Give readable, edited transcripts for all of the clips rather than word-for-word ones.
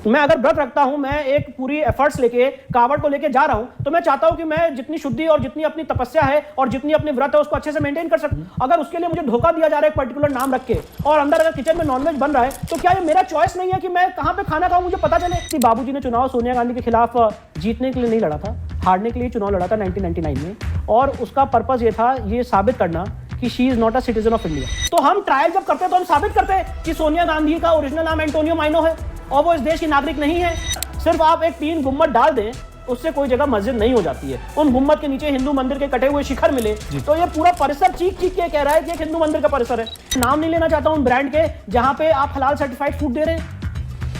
मैं अगर व्रत रखता हूं, मैं एक पूरी एफर्ट्स लेके कावड़ को लेके जा रहा हूं, तो मैं चाहता हूं कि मैं जितनी शुद्धि और जितनी अपनी तपस्या है और जितनी अपनी व्रत है उसको अच्छे से मेंटेन कर सकूं। अगर उसके लिए मुझे धोखा दिया जा रहा है एक पर्टिकुलर नाम रख के, और अंदर अगर किचन में नॉनवेज बन रहा है, तो क्या ये मेरा चॉइस नहीं है कि मैं कहां पे खाना खाऊं, मुझे पता चले? कि बाबूजी ने चुनाव सोनिया गांधी के खिलाफ जीतने के लिए नहीं लड़ा था, हारने के लिए चुनाव लड़ा था 1999 में, और उसका पर्पस ये था, ये साबित करना कि she is not a citizen of India. तो हम ट्रायल जब करते हैं तो हम साबित करते हैं कि सोनिया गांधी का ओरिजिनल नाम एंटोनियो माइनो है और वो इस देश की नागरिक नहीं है। सिर्फ आप एक 3 गुम्मद डाल दें, उससे कोई जगह मस्जिद नहीं हो जाती है। उन गुम्मद के नीचे हिंदू मंदिर के कटे हुए शिखर मिले तो ये पूरा परिसर चीख चीख के कह रहा है कि एक हिंदू मंदिर का परिसर है। नाम नहीं लेना चाहता हूं ब्रांड के जहां पे आप हलाल सर्टिफाइड फूड दे रहे हैं।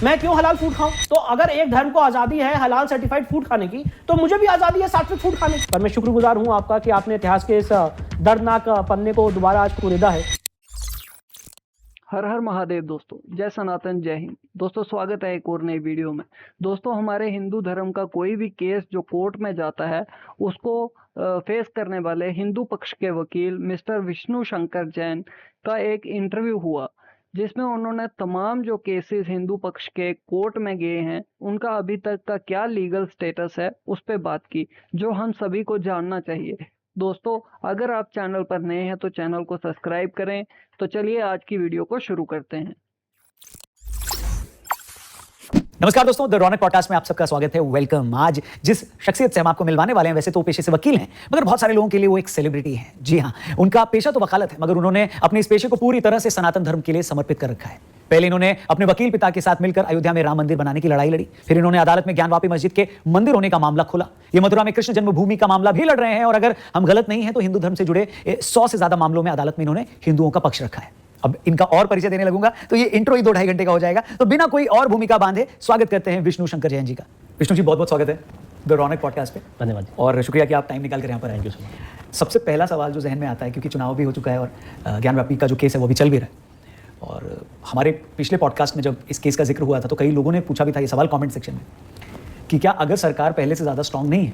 मैं क्यों हलाल फूड खाऊं? तो अगर एक धर्म को आजादी है हलाल सर्टिफाइड फूड खाने की, तो मुझे भी आजादी है सात्विक फूड खाने की। पर मैं शुक्रगुजार हूं आपका कि आपने इतिहास के इस दर्दनाक पन्ने को दोबारा आज कुरेदा है। हर हर महादेव दोस्तों, जय सनातन, जय हिंद। दोस्तों स्वागत है एक और नई वीडियो में। दोस्तों हमारे हिंदू धर्म का कोई भी केस जो कोर्ट में जाता है उसको फेस करने वाले हिंदू पक्ष के वकील मिस्टर विष्णु शंकर जैन का एक इंटरव्यू हुआ, जिसमें उन्होंने तमाम जो केसेस हिंदू पक्ष के कोर्ट में गए हैं उनका अभी तक का क्या लीगल स्टेटस है उस पर बात की, जो हम सभी को जानना चाहिए। दोस्तों अगर आप चैनल पर नए हैं तो चैनल को सब्सक्राइब करें। तो चलिए आज की वीडियो को शुरू करते हैं। नमस्कार दोस्तों, द रौनक पॉडकास्ट में आप सबका स्वागत है, वेलकम। आज जिस शख्सियत से हम आपको मिलवाने वाले हैं, वैसे तो पेशे से वकील हैं, मगर बहुत सारे लोगों के लिए वो एक सेलिब्रिटी हैं। जी हाँ, उनका पेशा तो वकालत है, मगर उन्होंने अपने इस पेशे को पूरी तरह से सनातन धर्म के लिए समर्पित कर रखा है। पहले इन्होंने अपने वकील पिता के साथ मिलकर अयोध्या में राम मंदिर बनाने की लड़ाई लड़ी, फिर इन्होंने अदालत में ज्ञानवापी मस्जिद के मंदिर होने का मामला खोला। ये मथुरा में कृष्ण जन्मभूमि का मामला भी लड़ रहे हैं, और अगर हम गलत नहीं हैं तो हिंदू धर्म से जुड़े 100 से ज्यादा मामलों में अदालत में इन्होंने हिंदुओं का पक्ष रखा है। अब इनका और परिचय देने लगूंगा तो ये इंट्रो ही 2-2.5 घंटे का हो जाएगा, तो बिना कोई और भूमिका बांधे स्वागत करते हैं विष्णु शंकर जैन जी का। विष्णु जी बहुत बहुत स्वागत है द रौनक पॉडकास्ट पे। धन्यवाद और शुक्रिया कि आप टाइम निकाल कर यहाँ पर आएंगे। सबसे पहला सवाल जो जहन में आता है, क्योंकि चुनाव भी हो चुका है और ज्ञानवापी का जो केस है वो भी चल भी रहा है, और हमारे पिछले पॉडकास्ट में जब इस केस का जिक्र हुआ था तो कई लोगों ने पूछा भी था ये सवाल कमेंट सेक्शन में कि क्या अगर सरकार पहले से ज़्यादा स्ट्रांग नहीं है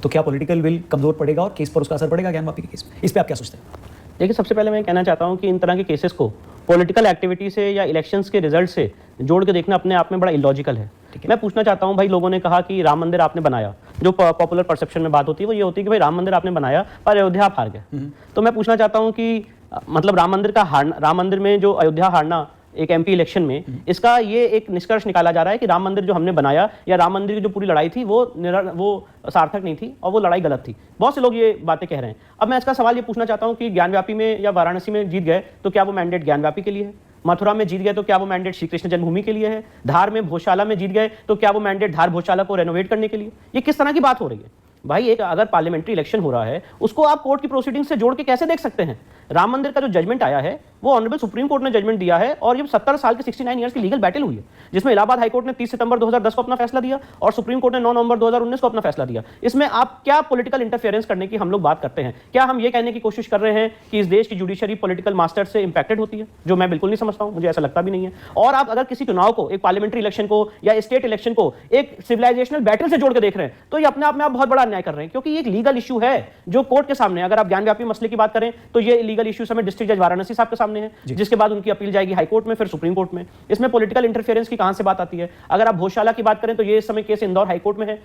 तो क्या पॉलिटिकल विल कमज़ोर पड़ेगा और केस पर उसका असर पड़ेगा ज्ञानवापी के केस में? इस पर आप क्या सोचते हैं? देखिए, सबसे पहले मैं कहना चाहता हूं कि इन तरह के केसेस को पॉलिटिकल एक्टिविटी से या इलेक्शंस के रिजल्ट से जोड़ के देखना अपने आप में बड़ा इलॉजिकल है। मैं पूछना चाहता हूं, भाई लोगों ने कहा कि राम मंदिर आपने बनाया, जो पॉपुलर परसेप्शन में बात होती है वो ये होती है कि भाई राम मंदिर आपने बनाया पर अयोध्या आप हार गए। तो मैं पूछना चाहता हूं कि मतलब राम मंदिर में जो अयोध्या हारना एक एमपी इलेक्शन में, इसका ये एक निष्कर्ष निकाला जा रहा है कि राम मंदिर जो हमने बनाया या राम मंदिर की जो पूरी लड़ाई थी वो सार्थक नहीं थी और वो लड़ाई गलत थी। बहुत से लोग ये बातें कह रहे हैं। अब मैं इसका सवाल ये पूछना चाहता हूं कि ज्ञानव्यापी में या वाराणसी में जीत गए तो क्या वो मैंडेट ज्ञानव्यापी के लिए है? मथुरा में जीत गए तो क्या वो मैंडेट श्री कृष्ण जन्मभूमि के लिए है? धार में भोजशाला में जीत गए तो क्या वो मैंडेट धार भोजशाला को रेनोवेट करने के लिए? ये किस तरह की बात हो रही है भाई? एक अगर पार्लियामेंट्री इलेक्शन हो रहा है उसको आप कोर्ट की प्रोसीडिंग से जोड़ के कैसे देख सकते हैं? राम मंदिर का जो जजमेंट आया है वो ऑनरेबल सुप्रीम कोर्ट ने जजमेंट दिया है, और ये 70 साल की 69 ईयर्स की लीगल बैटल हुई है, जिसमें इलाहाबाद हाईकोर्ट ने 30 सितंबर 2010 को अपना फैसला दिया और सुप्रीम कोर्ट ने 9 नवंबर 2019 को अपना फैसला दिया। इसमें आप क्या पॉलिटिकल इंटरफेरेंस करने की हम लोग बात करते हैं? क्या हम ये कहने की कोशिश कर रहे हैं कि इस देश की जुडिशरी पॉलिटिकल मास्टर से इंपैक्टेड होती है? जो मैं बिल्कुल नहीं समझता हूं, मुझे ऐसा लगता भी नहीं है। और आप अगर किसी चुनाव को, एक पार्लियामेंट्री इलेक्शन को या स्टेट इलेक्शन को एक सिविलाइजेशनल बैटल से जोड़ के देख रहे हैं तो ये अपने आप में आप बहुत बड़ा अन्याय कर रहे हैं, क्योंकि एक लीगल इशू है जो कोर्ट के सामने। अगर आप ज्ञानव्यापी मसले की बात करें तो ये लीगल इशू समय डिस्ट्रिक्ट जज वाराणसी साहब के सामने है, जिसके बाद उनकी अपील जाएगी हाई कोर्ट में, फिर सुप्रीम कोर्ट में। इसमें पॉलिटिकल इंटरफेरेंस की कहां से बात आती है? अगर आप भोजशाला की बात करें तो ये इस समय केस इंदौर हाई कोर्ट में है,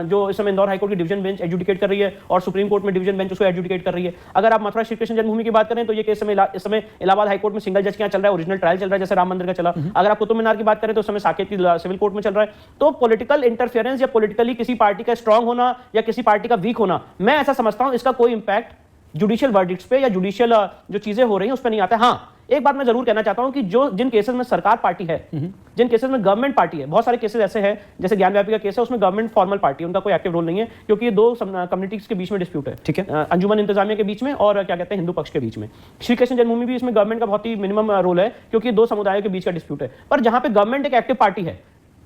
जो इस समय इंदौर हाई कोर्ट की डिवीजन बेंच एजुडिकेट कर रही है और सुप्रीम कोर्ट में डिवीजन बेंच उसको एजुडिकेट कर रही है। अगर आप मथुरा श्री कृष्ण जन्मभूमि की बात करें तो ये केस इस समय इलाहाबाद हाई कोर्ट में सिंगल जज के यहाँ चल रहा है, ओरिजिनल ट्रायल चल रहा है जैसे राम मंदिर का चला। अगर आप कुतुब मीनार की बात करें तो उस समय साकेत की सिविल कोर्ट में चल रहा है। तो पॉलिटिकल इंटरफेरेंस या पॉलिटिकली किसी पार्टी का स्ट्रांग होना या किसी पार्टी का वीक होना, मैं ऐसा समझता हूं इसका कोई इंपैक्ट जुडिशियल वर्डिक्ट्स पे या जुडिशियल जो चीजें हो रही हैं उस पर नहीं आता है। हाँ, एक बात मैं जरूर कहना चाहता हूं कि जिन केसेस में सरकार पार्टी है, जिन केसेस में गवर्नमेंट पार्टी है, बहुत सारे केसेस ऐसे हैं जैसे ज्ञानव्यापी का केस है, उसमें गवर्नमेंट फॉर्मल पार्टी है, उनका कोई एक्टिव रोल नहीं है, क्योंकि ये दो कम्युनिटीज के बीच में डिस्प्यूट है। ठीक है, अंजुमन इंतजामिया के बीच में और क्या कहते हैं हिंदू पक्ष के बीच में। श्री कृष्ण जन्मभूमि भी इसमें गवर्नमेंट का बहुत ही मिनिमम रोल है, क्योंकि दो समुदायों के बीच का डिस्प्यूट है। पर जहां पे गवर्नमेंट एक एक्टिव पार्टी है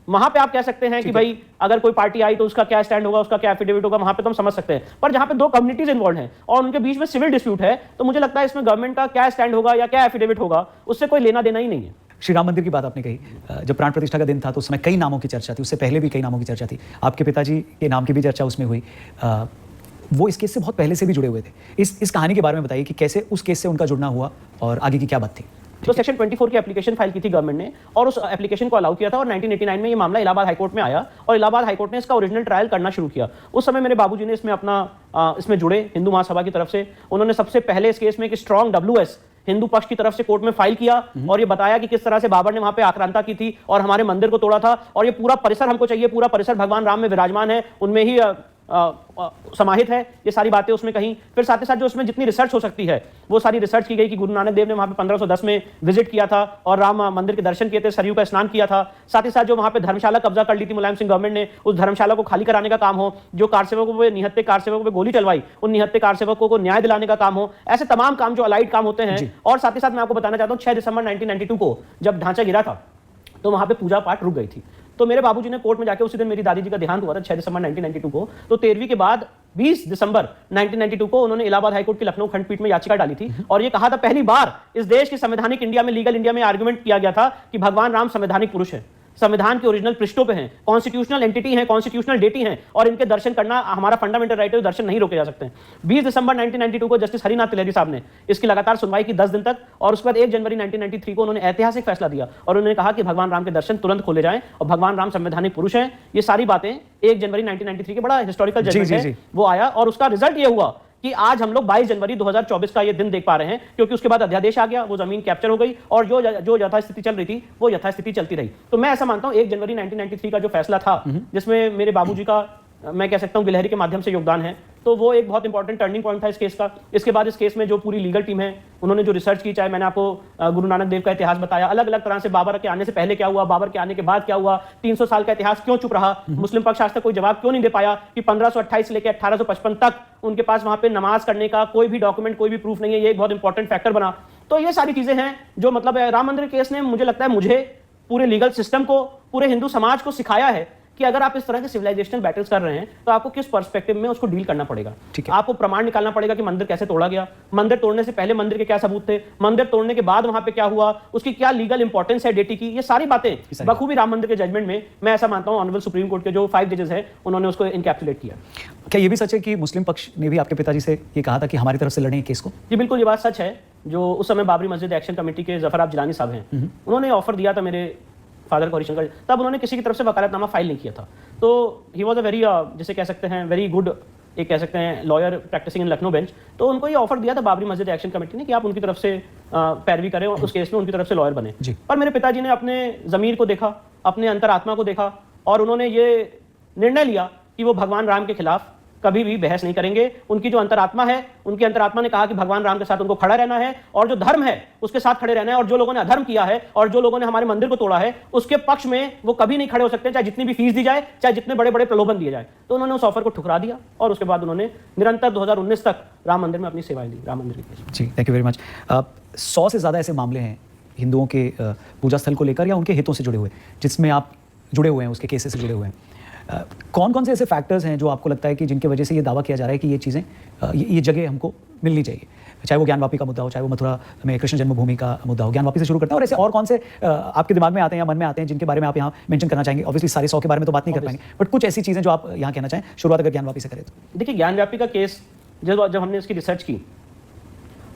वहां पे आप कह सकते हैं कि भाई अगर कोई पार्टी आई तो उसका क्या स्टैंड होगा, उसका क्या एफिडेविट होगा, वहां पे तो हम समझ सकते हैं। पर जहां पे दो कम्युनिटीज इन्वॉल्व हैं और उनके बीच में सिविल डिस्प्यूट है, तो मुझे लगता है इसमें गवर्नमेंट का क्या स्टैंड होगा या क्या एफिडेविट होगा उससे कोई लेना देना ही नहीं है। श्री राम मंदिर की बात आपने कही, जब प्राण प्रतिष्ठा का दिन था तो उस समय कई नामों की चर्चा थी, उससे पहले भी कई नामों की चर्चा थी, आपके पिताजी के नाम की भी चर्चा उसमें हुई। वो इस केस से बहुत पहले से भी जुड़े हुए थे। इस कहानी के बारे में बताइए कि कैसे उस केस से उनका जुड़ना हुआ और आगे की क्या बात थी? तो सेक्शन 24 की एप्लीकेशन फाइल की थी गवर्नमेंट ने और उस एप्लीकेशन को अलाउ किया था और 1989 में ये मामला इलाहाबाद हाईकोर्ट में आया और इलाहाबाद हाईकोर्ट ने इसका ओरिजिनल ट्रायल करना शुरू किया। उस समय मेरे बाबूजी ने इसमें अपना इसमें जुड़े हिंदू महासभा की तरफ से। उन्होंने सबसे पहले इस केस में एक स्ट्रॉन्ग WS हिंदू पक्ष की तरफ से कोर्ट में फाइल किया और ये बताया कि किस तरह से बाबर ने वहां पे आक्रांता की थी और हमारे मंदिर को तोड़ा था और ये पूरा परिसर हमको चाहिए, पूरा परिसर भगवान राम में विराजमान है, उनमें ही समाहित है, ये सारी बातें उसमें कहीं। फिर साथ ही साथ जो उसमें जितनी रिसर्च हो सकती है वो सारी रिसर्च की गई कि गुरु नानक देव ने वहां पे 1510 में विजिट किया था और राम मंदिर के दर्शन किए थे, सरयू का स्नान किया था। साथ ही साथ जो वहां पे धर्मशाला कब्जा कर ली थी मुलायम सिंह गवर्नमेंट ने, उस धर्मशाला को खाली कराने का काम हो, जो कारसेवकों पे निहत्थे कारसेवकों पे गोली चलवाई उन निहत्थे कारसेवकों को न्याय दिलाने का काम हो, ऐसे तमाम काम जो अलाइड काम होते हैं। और साथ ही साथ मैं आपको बताना चाहता हूँ 6 दिसंबर 1992 को जब ढांचा गिरा था तो वहां पे पूजा पाठ रुक गई थी। तो मेरे बाबूजी ने कोर्ट में जाके उसी दिन मेरी दादी जी का देहांत हुआ था 6 दिसंबर 1992 को। तो 13वीं के बाद 20 दिसंबर 1992 को उन्होंने इलाहाबाद हाईकोर्ट की लखनऊ खंडपीठ में याचिका डाली थी और ये कहा था पहली बार इस देश की संवैधानिक इंडिया में, लीगल इंडिया में आर्गुमेंट किया गया था कि भगवान राम संवैधानिक पुरुष है, संविधान के ओरिजिनल पृष्ठों पे हैं, कॉन्स्टिट्यूशनल एंटिटी हैं, कॉन्स्टिट्यूशनल डेटी हैं और इनके दर्शन करना हमारा फंडामेंटल राइट है, दर्शन नहीं रोके जा सकते हैं। 20 दिसंबर 1992 को जस्टिस हरिनाथ तिलहरी साहब ने इसकी लगातार सुनवाई की 10 दिन तक और उसके बाद 1 जनवरी 1993 को उन्होंने ऐतिहासिक फैसला दिया और उन्होंने कहा कि भगवान राम के दर्शन तुरंत खोले जाएं और भगवान राम संवैधानिक पुरुष हैं। ये सारी बातें 1 जनवरी 1993 के बड़ा हिस्टोरिकल जजमेंट है, वो आया और उसका रिजल्ट ये हुआ कि आज हम लोग 22 जनवरी 2024 का ये दिन देख पा रहे हैं, क्योंकि उसके बाद अध्यादेश आ गया, वो जमीन कैप्चर हो गई और जो यथास्थिति चल रही थी वो यथास्थिति चलती रही। तो मैं ऐसा मानता हूं 1 जनवरी 1993 का जो फैसला था जिसमें मेरे बाबूजी का मैं कह सकता हूं गिलहरी के माध्यम से योगदान है, तो वो एक बहुत इंपॉर्टेंट टर्निंग पॉइंट था इस केस का। इसके बाद इस केस में जो पूरी लीगल टीम है उन्होंने जो रिसर्च की, चाहे मैंने आपको गुरु नानक देव का इतिहास बताया, अलग अलग तरह से बाबर के आने से पहले क्या हुआ, बाबर के आने के बाद क्या हुआ, 300 साल का इतिहास क्यों चुप रहा, मुस्लिम पक्ष आज तक कोई जवाब क्यों नहीं दे पाया कि 1528 से लेकर 1855 तक उनके पास वहां पे नमाज करने का कोई भी डॉक्यूमेंट, कोई भी प्रूफ नहीं है। ये एक बहुत इंपॉर्टेंट फैक्टर बना। तो ये सारी चीजें हैं जो मतलब राम मंदिर केस ने मुझे लगता है मुझे, पूरे लीगल सिस्टम को, पूरे हिंदू समाज को सिखाया है कि अगर आप इस तरह के सिविलाइजेशनल बैटल्स कर रहे हैं तो आपको किस पर्सपेक्टिव में उसको डील करना पड़ेगा। आपको प्रमाण निकालना पड़ेगा कि मंदिर कैसे तोड़ा गया, मंदिर तोड़ने से पहले मंदिर के क्या सबूत थे, मंदिर तोड़ने के बाद वहां पे क्या हुआ, उसकी क्या लीगल इंपॉर्टेंस है डेटी की। ये सारी बातें बखूबी राम मंदिर के जजमेंट में, मैं ऐसा मानता हूं ऑनरेबल सुप्रीम कोर्ट के जो 5 जजेस हैं उन्होंने उसको इनकैप्सुलेट किया। क्या ये भी सच है कि मुस्लिम पक्ष ने भी आपके पिताजी से ये कहा था कि हमारी तरफ से लड़ें केस को? जी बिल्कुल, ये बात सच है। जो उस समय बाबरी मस्जिद एक्शन कमेटी के जफर आप जिलानी साहब हैं, उन्होंने ऑफर दिया था मेरे फादर को, हरिशंकर, तब उन्होंने किसी की तरफ से वकालतनामा फाइल नहीं किया था। तो ही वॉज अ वेरी, जिसे कह सकते हैं वेरी गुड, एक कह सकते हैं लॉयर प्रैक्टिसिंग इन लखनऊ बेंच। तो उनको ये ऑफर दिया था बाबरी मस्जिद एक्शन कमेटी ने कि आप उनकी तरफ से पैरवी करें और उस केस में उनकी तरफ से लॉयर बने। पर मेरे पिताजी ने अपने जमीर को देखा, अपने अंतरात्मा को देखा और उन्होंने ये निर्णय लिया कि वो भगवान राम के खिलाफ कभी भी बहस नहीं करेंगे। उनकी जो अंतरात्मा है, उनकी अंतरात्मा ने कहा कि भगवान राम के साथ उनको खड़ा रहना है और जो धर्म है उसके साथ खड़े रहना है और जो लोगों ने अधर्म किया है और जो लोगों ने हमारे मंदिर को तोड़ा है उसके पक्ष में वो कभी नहीं खड़े हो सकते, चाहे जितनी भी फीस दी जाए, चाहे जितने बड़े बड़े प्रलोभन दिए जाए। तो उन्होंने उस ऑफर को ठुकरा दिया और उसके बाद उन्होंने निरंतर 2019 तक राम मंदिर में अपनी सेवाएं दी, राम मंदिर की। जी, थैंक यू वेरी मच। 100 से ज़्यादा ऐसे मामले हैं हिंदुओं के पूजा स्थल को लेकर या उनके हितों से जुड़े हुए, जिसमें आप जुड़े हुए हैं, उसके केसेस से जुड़े हुए हैं। कौन कौन से ऐसे फैक्टर्स हैं जो आपको लगता है कि जिनकी वजह से ये दावा किया जा रहा है कि ये चीज़ें, ये जगह हमको मिलनी चाहिए, चाहे वो ज्ञानवापी का मुद्दा हो, चाहे वो मथुरा में कृष्ण जन्मभूमि का मुद्दा हो? ज्ञानवापी से शुरू करते हैं और ऐसे और कौन से आपके दिमाग में आते हैं या मन में आते हैं जिनके बारे में आप यहाँ मेंशन करना चाहेंगे? ऑब्वियसली सारे 100 के बारे में तो बात नहीं कर पाएंगे, बट कुछ ऐसी चीज़ें जो आप यहाँ कहना चाहें, शुरुआत अगर ज्ञानवापी से करें तो। देखिए, ज्ञानवापी का केस जब हमने इसकी रिसर्च की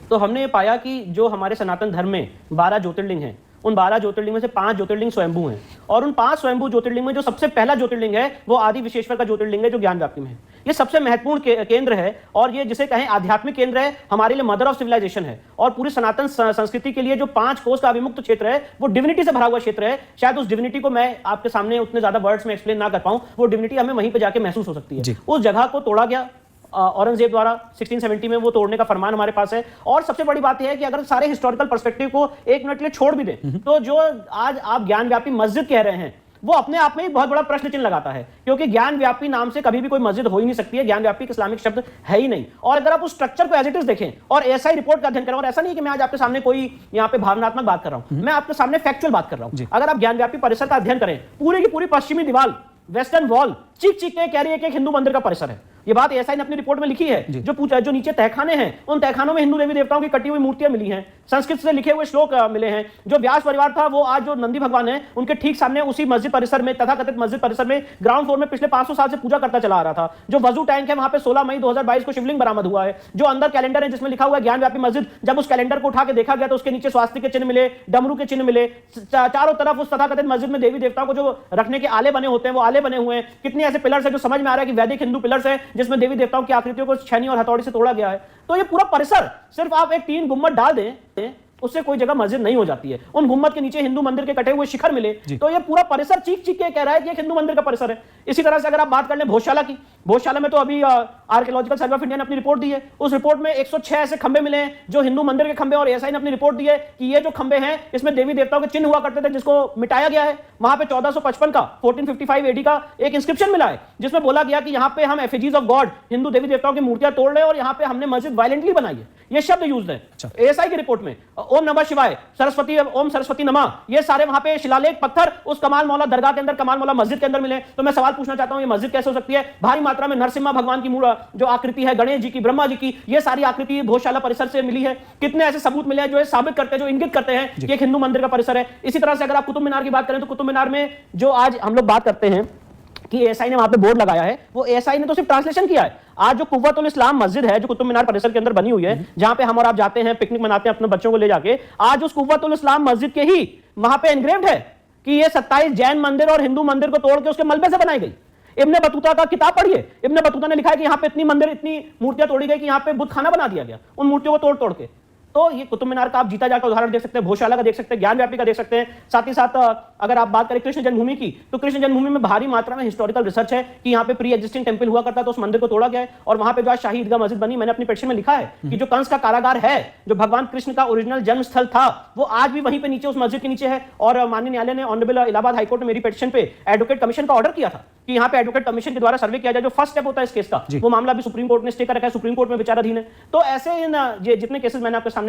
तो हमने ये पाया कि जो हमारे सनातन धर्म में 12 ज्योतिर्लिंग हैं, उन 12 ज्योतिर्लिंग में से 5 ज्योतिर्लिंग स्वयंभू हैं और उन 5 स्वयंभू ज्योतिर्लिंग में जो सबसे पहला ज्योतिर्लिंग है वो आदि विश्वेश्वर का ज्योतिर्लिंग है जो ज्ञानव्यापी में है। ये सबसे महत्वपूर्ण केंद्र है और ये जिसे कहें आध्यात्मिक केंद्र है, हमारे लिए मदर ऑफ सिविलाइजेशन है और पूरी सनातन संस्कृति के लिए जो 5 कोस का अभिमुक्त क्षेत्र है वो डिविनिटी से भरा हुआ क्षेत्र है। शायद उस डिविनिटी को मैं आपके सामने उतने ज्यादा वर्ड्स में एक्सप्लेन ना कर पाऊं, वो डिविनिटी हमें वहीं पर जाके महसूस हो सकती है। उस जगह को तोड़ा गया औरंगजेब द्वारा 1670 में, वो तोड़ने का फरमान हमारे पास है। और सबसे बड़ी बात यह है कि अगर सारे हिस्टोरिकल पर्सपेक्टिव को 1 मिनट के लिए छोड़ भी दें तो जो आज आप ज्ञानव्यापी मस्जिद कह रहे हैं वो अपने आप में एक बहुत बड़ा प्रश्न चिन्ह लगाता है, क्योंकि ज्ञानव्यापी नाम से कभी भी कोई मस्जिद हो ही नहीं सकती है। ज्ञानव्यापी एक इस्लामिक शब्द है ही नहीं। और अगर आप उस स्ट्रक्चर को एज इट इज देखें और ऐसा ही रिपोर्ट का अध्ययन करें, और ऐसा नहीं है कि मैं आज आपके सामने कोई यहाँ पे भावनात्मक बात कर रहा हूं, मैं आपके सामने फैक्चुअल बात कर रहा हूं। अगर आप ज्ञानव्यापी परिसर का अध्ययन करें, पूरी की पूरी पश्चिमी दीवार, वेस्टर्न वॉल चीख चीख के कह रही है कि एक हिंदू मंदिर का परिसर है। ये बात एएसआई ने अपनी रिपोर्ट में लिखी है। जो नीचे तहखाने हैं, उन तहखानों में हिंदू देवी देवताओं की कटी हुई मूर्तियां मिली हैं। संस्कृत से लिखे हुए श्लोक मिले हैं। जो व्यास परिवार था वो आज जो नंदी भगवान है उनके ठीक सामने उसी मस्जिद परिसर में, तथाकथित मस्जिद परिसर में ग्राउंड फ्लोर में पिछले 500 साल से पूजा करता चला आ रहा था। जो वजू टैंक है वहां पे 16 मई 2022 को शिवलिंग बरामद हुआ है। जो अंदर कैलेंडर है जिसमें लिखा हुआ है ज्ञान व्यापी मस्जिद, जब उस कैलेंडर को उठा के देखा गया तो उसके नीचे स्वास्तिक के चिन्ह मिले, डमरू के चिन्ह मिले। चारों तरफ उस तथाकथित मस्जिद में देवी देवताओं को जो रखने के आले बने होते हैं वो आले बने हुए हैं। कितने ऐसे पिलर्स है जो समझ में आ रहा है कि वैदिक हिंदू पिलर्स है जिसमें देवी देवताओं की आकृतियों को छेनी और हथौड़ी से तोड़ा गया है। तो ये पूरा परिसर सिर्फ आप एक 3 गुम्मद डाल दें उससे कोई जगह मस्जिद नहीं हो जाती है। उन गुम्मद के नीचे हिंदू मंदिर के कटे हुए शिखर मिले तो ये पूरा परिसर चीख चीख के कह रहा है कि एक हिंदू मंदिर का परिसर है। इसी तरह से अगर आप बात कर लें भोजशाला की, भोजशाला में तो अभी आर्कियोलॉजिकल सर्वे ऑफ इंडिया ने अपनी रिपोर्ट दी है। उस रिपोर्ट में 106 ऐसे खंबे मिले हैं जो हिंदू मंदिर के खंबे, और एएसआई ने अपनी रिपोर्ट दी है कि ये जो खंबे हैं इसमें देवी देवताओं के चिन्ह हुआ करते थे जिसको मिटाया गया है। वहां पे 1455 का 1455 एडी का एक इंस्क्रिप्शन मिला है जिसमें बोला गया कि यहाँ पे हम एफिजीज ऑफ गॉड, हिंदू देवी देवताओं की मूर्तियां तोड़ रहे हैं और यहाँ पे हमने मस्जिद वायलेंटली बनाई है। ये शब्द यूज है एएसआई की रिपोर्ट में। ओम नमः शिवाय, सरस्वती, ओम सरस्वती नमः, ये सारे वहां पे शिलालेख पत्थर उस कमाल मौला दरगाह के अंदर, कमाल मौला मस्जिद के अंदर मिले। तो मैं सवाल पूछना चाहता हूं ये मस्जिद कैसे हो सकती है? भारी मात्रा में नरसिम्हा भगवान की जो आकृति है, गणेश जी की, ब्रह्मा जी की, ये सारी आकृति भोजशाला परिसर से मिली है। कितने ऐसे सबूत मिले हैं जो साबित करते हैं, जो इंगित करते हैं कि एक हिंदू मंदिर का परिसर है। इसी तरह से अगर आप कुतुब मीनार की बात करें तो कुतुब मीनार में जो आज हम लोग बात करते हैं कि एएसआई ने वहां पे बोर्ड लगाया है, वो एएसआई ने तो सिर्फ ट्रांसलेशन किया है। आज जो कुव्वतुल इस्लाम मस्जिद है जो कुतुब मीनार परिसर के अंदर बनी हुई है, जहां पे हम और आप जाते हैं, पिकनिक मनाते हैं अपने बच्चों को ले जाके, आज उस कुव्वतुल इस्लाम मस्जिद के ही वहां पे एनग्रेव्ड है कि ये 27 जैन मंदिर और हिंदू मंदिर को तोड़ के उसके मलबे से बनाई गई। इब्ने बतूता का किताब पढ़िए, इब्ने बतूता ने लिखा है कि यहाँ पे इतनी मंदिर, इतनी मूर्तियां तोड़ी गई कि यहाँ पे बुत खाना बना दिया गया उन मूर्तियों को तोड़ तोड़ के। तो ये कुतुब मीनार का आप जीता जाकर उदाहरण देख सकते हैं, भोजशाला का देख सकते हैं, ज्ञान व्यापी का देख सकते हैं। साथ ही साथ अगर आप बात करें कृष्ण जन्मभूमि की, तो कृष्ण जन्मभूमि में भारी मात्रा में हिस्टोरिकल रिसर्च है कि यहाँ पे प्री एग्जिस्टिंग टेंपल हुआ करता तो उस मंदिर को तोड़ा गया है और वहां पे जो आज शाही ईदगाह मस्जिद बनी, मैंने अपनी पिटिशन में लिखा है कि जो कंस का कारागार है, जो भगवान कृष्ण का ओरिजिनल जन्म स्थल था, वो आज भी वहीं पे नीचे उस मस्जिद के नीचे है। और माननीय न्यायालय ने, ऑनरेबल इलाहाबाद हाईकोर्ट ने मेरी पिटिशन पे एडवोकेट कमीशन का ऑर्डर किया था कि यहाँ पे एडवोकेट कमीशन के द्वारा सर्वे किया जाए। जो फर्स्ट स्टेप होता है इस केस का, वो मामला भी सुप्रीम कोर्ट ने स्टे कर रखा है, सुप्रीम कोर्ट में विचाराधीन है। तो ऐसे इन जितने केसेस मैंने आपके सामने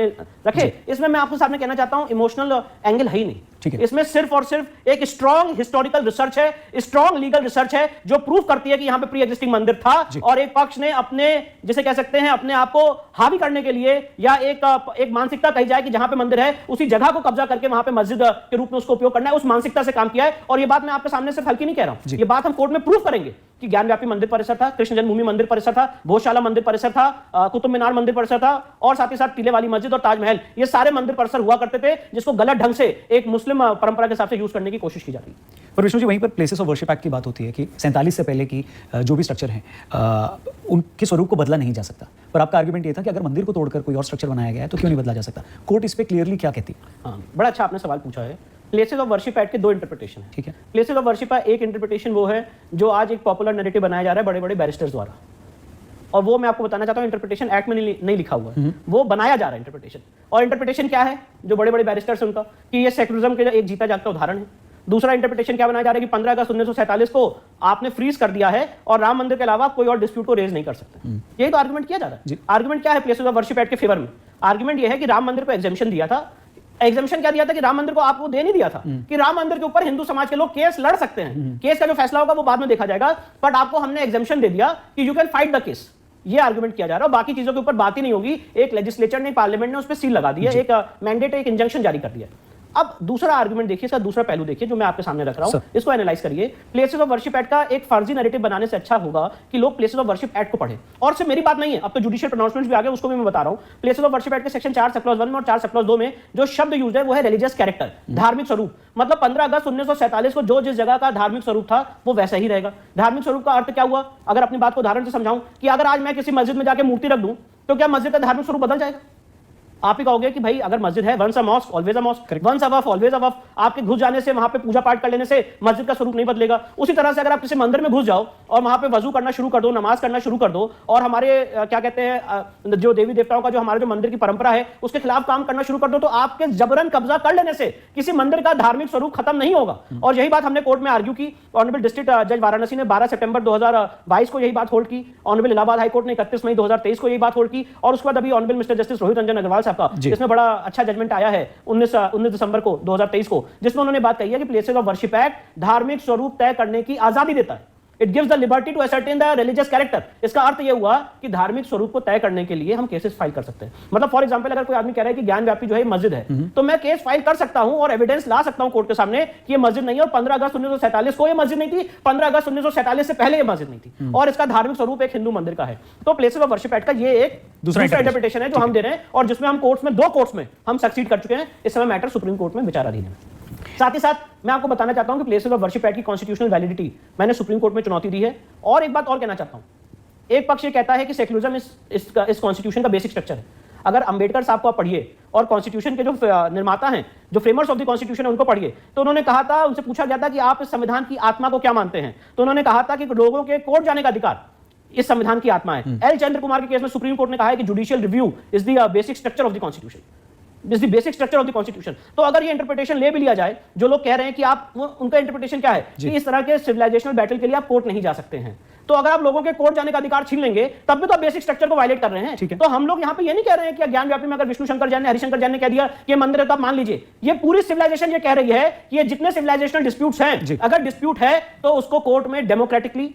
रखे, इसमें मैं आपके सामने कहना चाहता हूं इमोशनल एंगल है ही नहीं। इसमें सिर्फ और सिर्फ एक स्ट्रॉन्ग हिस्टोरिकल रिसर्च है, स्ट्रॉन्ग लीगल रिसर्च है जो प्रूव करती है कि यहां पे प्री एग्जिस्टिंग मंदिर था और एक पक्ष ने अपने, जिसे कह सकते हैं, अपने आप को हावी करने के लिए या एक मानसिकता कही जाए कि जहां पे मंदिर है उसी जगह को कब्जा करके वहां पे मस्जिद के रूप में उसको उपयोग करना है, उस मानसिकता से काम किया है। और ये बात मैं आपके सामने सिर्फ हल्की नहीं कह रहा हूं, ये बात हम कोर्ट में प्रूव करेंगे कि ज्ञान व्यापी मंदिर परिसर था, कृष्ण जन्मभूमि मंदिर परिसर था, भोजशाला मंदिर परिसर था, कुतुब मीनार मंदिर परिसर था और साथ ही साथ टीले वाली मस्जिद और ताजमहल, ये सारे मंदिर परिसर हुआ करते थे जिसको गलत ढंग से एक मुस्लिम परंपरा के हिसाब से यूज करने की कोशिश की जाती है। पर विष्णु जी, वहीं पर प्लेसेस ऑफ वर्शिप एक्ट की बात होती है कि 47 से पहले की जो भी स्ट्रक्चर हैं उनके स्वरूप को बदला नहीं जा सकता, पर आपका आर्गुमेंट ये था कि अगर मंदिर को तोड़कर कोई और स्ट्रक्चर बनाया गया है तो क्यों नहीं बदला जा सकता। कोर्ट इस पे क्लियरली क्या कहती है? हाँ, बड़ा अच्छा आपने सवाल पूछा है। प्लेसेस ऑफ वर्शिप एक्ट के 2 इंटरप्रिटेशन है। ठीक है। प्लेसेस ऑफ वर्शिप का एक इंटरप्रिटेशन वो है जो आज एक पॉपुलर नैरेटिव बनाया जा रहा है बड़े बड़े बैरिस्टर्स द्वारा, और वो मैं आपको बताना चाहता हूं इंटरप्रिटेशन एक्ट में नहीं लिखा हुआ है, वो बनाया जा रहा है इंटरप्रिटेशन। और इंटरप्रिटेशन क्या है जो बड़े बड़े बैरिस्टर्स हैं उनका, कि ये सेक्युलरिज्म के एक जीता जागता उदाहरण है। दूसरा इंटरप्रिटेशन क्या बनाया जा रहा है कि 15 अगस्त 1947 को आपने फ्रीज कर दिया है और राम मंदिर के अलावा कोई और डिस्प्यूट को रेज नहीं कर सकते। यही तो आर्गुमेंट किया जा रहा है। आर्गुमेंट क्या है प्लेसेस ऑफ वर्शिप एक्ट के फेवर में? आर्गुमेंट यह है कि राम मंदिर को एग्जेम्पशन दिया था। एग्जेम्पशन क्या दिया था कि राम मंदिर को आपको दे नहीं दिया था कि राम मंदिर के ऊपर हिंदू समाज के लोग केस लड़ सकते हैं, केस का जो फैसला होगा वो बाद में देखा जाएगा, बट आपको हमने एग्जेम्पशन दे दिया कि you can fight the case. ये आर्गुमेंट किया जा रहा है, बाकी चीजों के ऊपर बात ही नहीं होगी। एक लेजिस्लेचर ने, पार्लियामेंट ने उस पर सील लगा दी है, एक मैंडेट, एक इंजंक्शन जारी कर दिया। अब दूसरा आर्गुमेंट देखिए, इसका दूसरा पहलू देखिए जो मैं आपके सामने रख रहा हूं, इसको एनालाइज करिए। प्लेसेस ऑफ वर्शिप एक्ट का एक फर्जी नैरेटिव बनाने से अच्छा होगा कि लोग प्लेसेस ऑफ वर्शिप एक्ट को पढ़ें। और सिर्फ मेरी बात नहीं है, अब तो जुडिशियल प्रोनाउंसमेंट्स भी आ गए, उसको भी मैं बता रहा हूं। प्लेसेस ऑफ वर्शिप एक्ट के सेक्शन 4 सब क्लॉज 1 में और 4 सब क्लॉज 2 में जो शब्द यूज है वो है रिलीजियस कैरेक्टर, धार्मिक स्वरूप। मतलब 15 अगस्त 1947 को जो जिस जगह का धार्मिक स्वरूप था वो वैसा ही रहेगा। धार्मिक स्वरूप का अर्थ क्या हुआ? अगर अपनी बात को उदाहरण से समझाऊं कि अगर आज मैं किसी मस्जिद में जाकर मूर्ति रख दूं तो क्या मस्जिद का धार्मिक स्वरूप बदल जाएगा? आप ही कहोगे कि भाई अगर मस्जिद है, once a mosque always a mosque, once a waqf always a waqf, आपके घुस जाने से, वहां पे पूजा पाठ कर लेने से मस्जिद का स्वरूप नहीं बदलेगा। उसी तरह से अगर आप किसी मंदिर में घुस जाओ और वहां पे वजू करना शुरू कर दो, नमाज करना शुरू कर दो और हमारे क्या कहते हैं जो देवी देवताओं का जो हमारे जो मंदिर की परंपरा है उसके खिलाफ काम करना शुरू कर दो, तो आपके जबरन कब्जा कर लेने से किसी मंदिर का धार्मिक स्वरूप खत्म नहीं होगा। और यही बात हमने कोर्ट में आर्ग्यू की। ऑनरेबल डिस्ट्रिक्ट जज वाराणसी ने 12 सितंबर 2022 को यही बात होल्ड की। ऑनरेबल इलाहाबाद हाईकोर्ट ने 31 मई 2023 को यही बात होल्ड की। और उसके बाद अभी honourable mister justice Rohit Ranjan Agarwal साहब का इसमें बड़ा अच्छा जजमेंट आया है 19 दिसंबर को 2023 को, जिसमें उन्होंने बात कही है कि प्लेसेस ऑफ वर्शिप एक्ट धार्मिक स्वरूप तय करने की आजादी देता है। It gives the liberty to ascertain the religious character. इसका अर्थ यह हुआ कि धार्मिक स्वरूप को तय करने के लिए हम केसेस फाइल कर सकते हैं। मतलब फॉर एग्जांपल अगर कोई आदमी कह रहा है कि ज्ञानव्यापी जो है मस्जिद है, तो मैं केस फाइल कर सकता हूं और एविडेंस ला सकता हूं कोर्ट के सामने कि ये मस्जिद नहीं है और 15 अगस्त 1947 को ये मस्जिद नहीं थी, 15 अगस्त 1947 से पहले ये मस्जिद नहीं थी और इसका धार्मिक स्वरूप एक हिंदू मंदिर का है। तो प्लेसेस ऑफ वर्शिप एक्ट का ये एक दूसरा इंटरप्रिटेशन है जो हम दे रहे हैं और जिसमें हम कोर्ट्स में, 2 कोर्ट्स में हम सक्सीड कर चुके हैं। इस समय मैटर सुप्रीम कोर्ट में विचाराधीन है। साथ ही साथ मैं आपको बताना चाहता हूं कि प्लेसेस ऑफ वर्शिप एक्ट की कॉन्स्टिट्यूशनल वैलिडिटी मैंने सुप्रीम कोर्ट में चुनौती दी है। और एक बात और कहना चाहता हूं, एक पक्ष ये कहता है कि सेक्युलरिज्म इस कॉन्स्टिट्यूशन का बेसिक स्ट्रक्चर है। अगर अंबेडकर साहब को आप पढ़िए और कॉन्स्टिट्यूशन के जो निर्माता हैं, जो फ्रेमर्स ऑफ द कॉन्स्टिट्यूशन है, उनको पढ़िए, तो उन्होंने कहा था, उनसे पूछा गया था कि आप इस संविधान की आत्मा को क्या मानते हैं, तो उन्होंने कहा था कि लोगों के कोर्ट जाने का अधिकार इस संविधान की आत्मा है। एल चंद्र कुमार के केस में सुप्रीम कोर्ट ने कहा है कि judicial review is the basic structure of the constitution, this the basic structure of the constitution. तो अगर ये इंटरप्रिटेशन ले भी लिया जाए, जो लोग कह रहे हैं कि आप, उनका इंटरप्रिटेशन क्या है कि इस तरह के सिविलाइजेशनल बैटल के लिए आप कोर्ट नहीं जा सकते हैं, तो अगर आप लोगों के कोर्ट जाने का अधिकार छीन लेंगे तब भी तो आप बेसिक स्ट्रक्चर को वायलेट कर रहे हैं। तो हम लोग यहाँ पे ये नहीं कह रहे हैं कि ज्ञानव्यापी में अगर विष्णु शंकर जैन ने, हरिशंकर जैन ने कह दिया कि ये मंदिर है तो आप मान लीजिए। ये पूरी सिविलाइजेशन ये कह रही है कि ये जितने सिविलाइजेशनल डिस्प्यूट्स हैं, अगर डिस्प्यूट है तो उसको कोर्ट में डेमोक्रेटिकली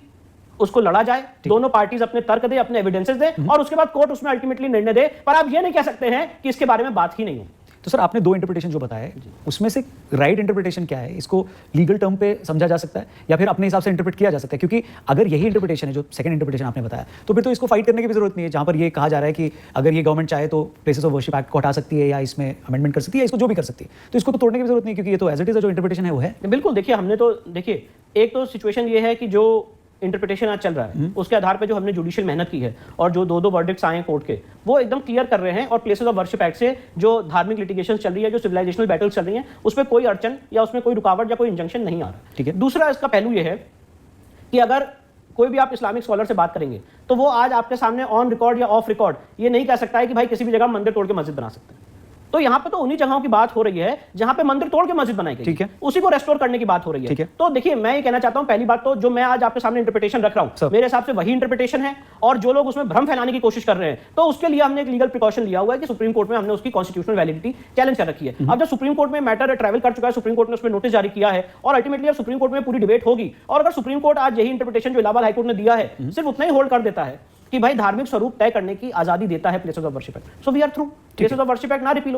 उसको लड़ा जाए, दोनों पार्टीज अपने तर्क दे, अपने एविडेंसेस दे और उसके बाद कोर्ट उसमें अल्टीमेटली निर्णय दे। पर आप ये नहीं कह सकते हैं कि इसके बारे में बात ही नहीं हो। तो सर आपने 2 इंटरप्रिटेशन जो बताए, उसमें से राइट इंटरप्रिटेशन क्या है? इसको लीगल टर्म पे समझा जा सकता है या फिर अपने हिसाब से इंटरप्रेट किया जा सकता है? क्योंकि अगर यही इंटरप्रिटेशन है जो सेकंड इंटरप्रिटेशन आपने बताया, तो फिर तो इसको फाइट करने की भी जरूरत नहीं है। जहां पर ये कहा जा रहा है कि अगर ये गवर्नमेंट चाहे तो प्लेसेस ऑफ वर्शिप एक्ट को हटा सकती है या इसमें अमेंडमेंट कर सकती है, इसको जो भी कर सकती है, तो इसको तो तोड़ने की जरूरत नहीं, क्योंकि ये तो एज इट इज जो इंटरप्रिटेशन है वो है। बिल्कुल, देखिए हमने तो, देखिए एक तो सिचुएशन ये है कि जो इंटरप्रिटेशन आज चल रहा है उसके आधार पे जो हमने जुडिशियल मेहनत की है और जो 2 वर्डिक्ट्स आए हैं कोर्ट के, वो एकदम क्लियर कर रहे हैं और प्लेसेस ऑफ वर्शिप एक्ट से जो धार्मिक लिटिगेशन चल रही है, जो सिविलाइजेशनल बैटल्स चल रही हैं, उसमें कोई अड़चन या उसमें कोई रुकावट या कोई इंजंक्शन नहीं आ रहा। ठीक है। दूसरा इसका पहलू ये है कि अगर कोई भी आप इस्लामिक स्कॉलर से बात करेंगे तो वो आज आपके सामने ऑन रिकॉर्ड या ऑफ रिकॉर्ड ये नहीं कह सकता है कि भाई किसी भी जगह मंदिर तोड़ के मस्जिद बना सकते हैं। तो यहाँ पे तो उन्हीं जगहों की बात हो रही है जहां पे मंदिर तोड़ के मस्जिद बनाई गई, ठीक है, उसी को रेस्टोर करने की बात हो रही है। तो देखिए मैं ये कहना चाहता हूं, पहली बात तो जो मैं आज आपके सामने इंटरप्रिटेशन रख रहा हूं, मेरे हिसाब से वही इंटरप्रिटेशन है और जो लोग उसमें भ्रम फैलाने की कोशिश कर रहे हैं, तो उसके लिए हमने एक लीगल प्रिकॉशन लिया हुआ है कि सुप्रीम कोर्ट में हमने उसकी कॉन्स्टिट्यूशनल वैलिडिटी चैलेंज कर रखी है। अब जब सुप्रीम कोर्ट में मैटर ट्रैवल कर चुका है, सुप्रीम कोर्ट ने उसमें नोटिस जारी किया है और अल्टीमेटली अब सुप्रीम कोर्ट में पूरी डिबेट होगी और अगर सुप्रीम कोर्ट आज यही इंटरप्रिटेशन जो इलाहाबाद हाईकोर्ट ने दिया है सिर्फ उतना ही होल्ड कर देता है कि भाई धार्मिक स्वरूप तय करने की आजादी देता है places of worship act, so we are through. Places of worship act ना रिपील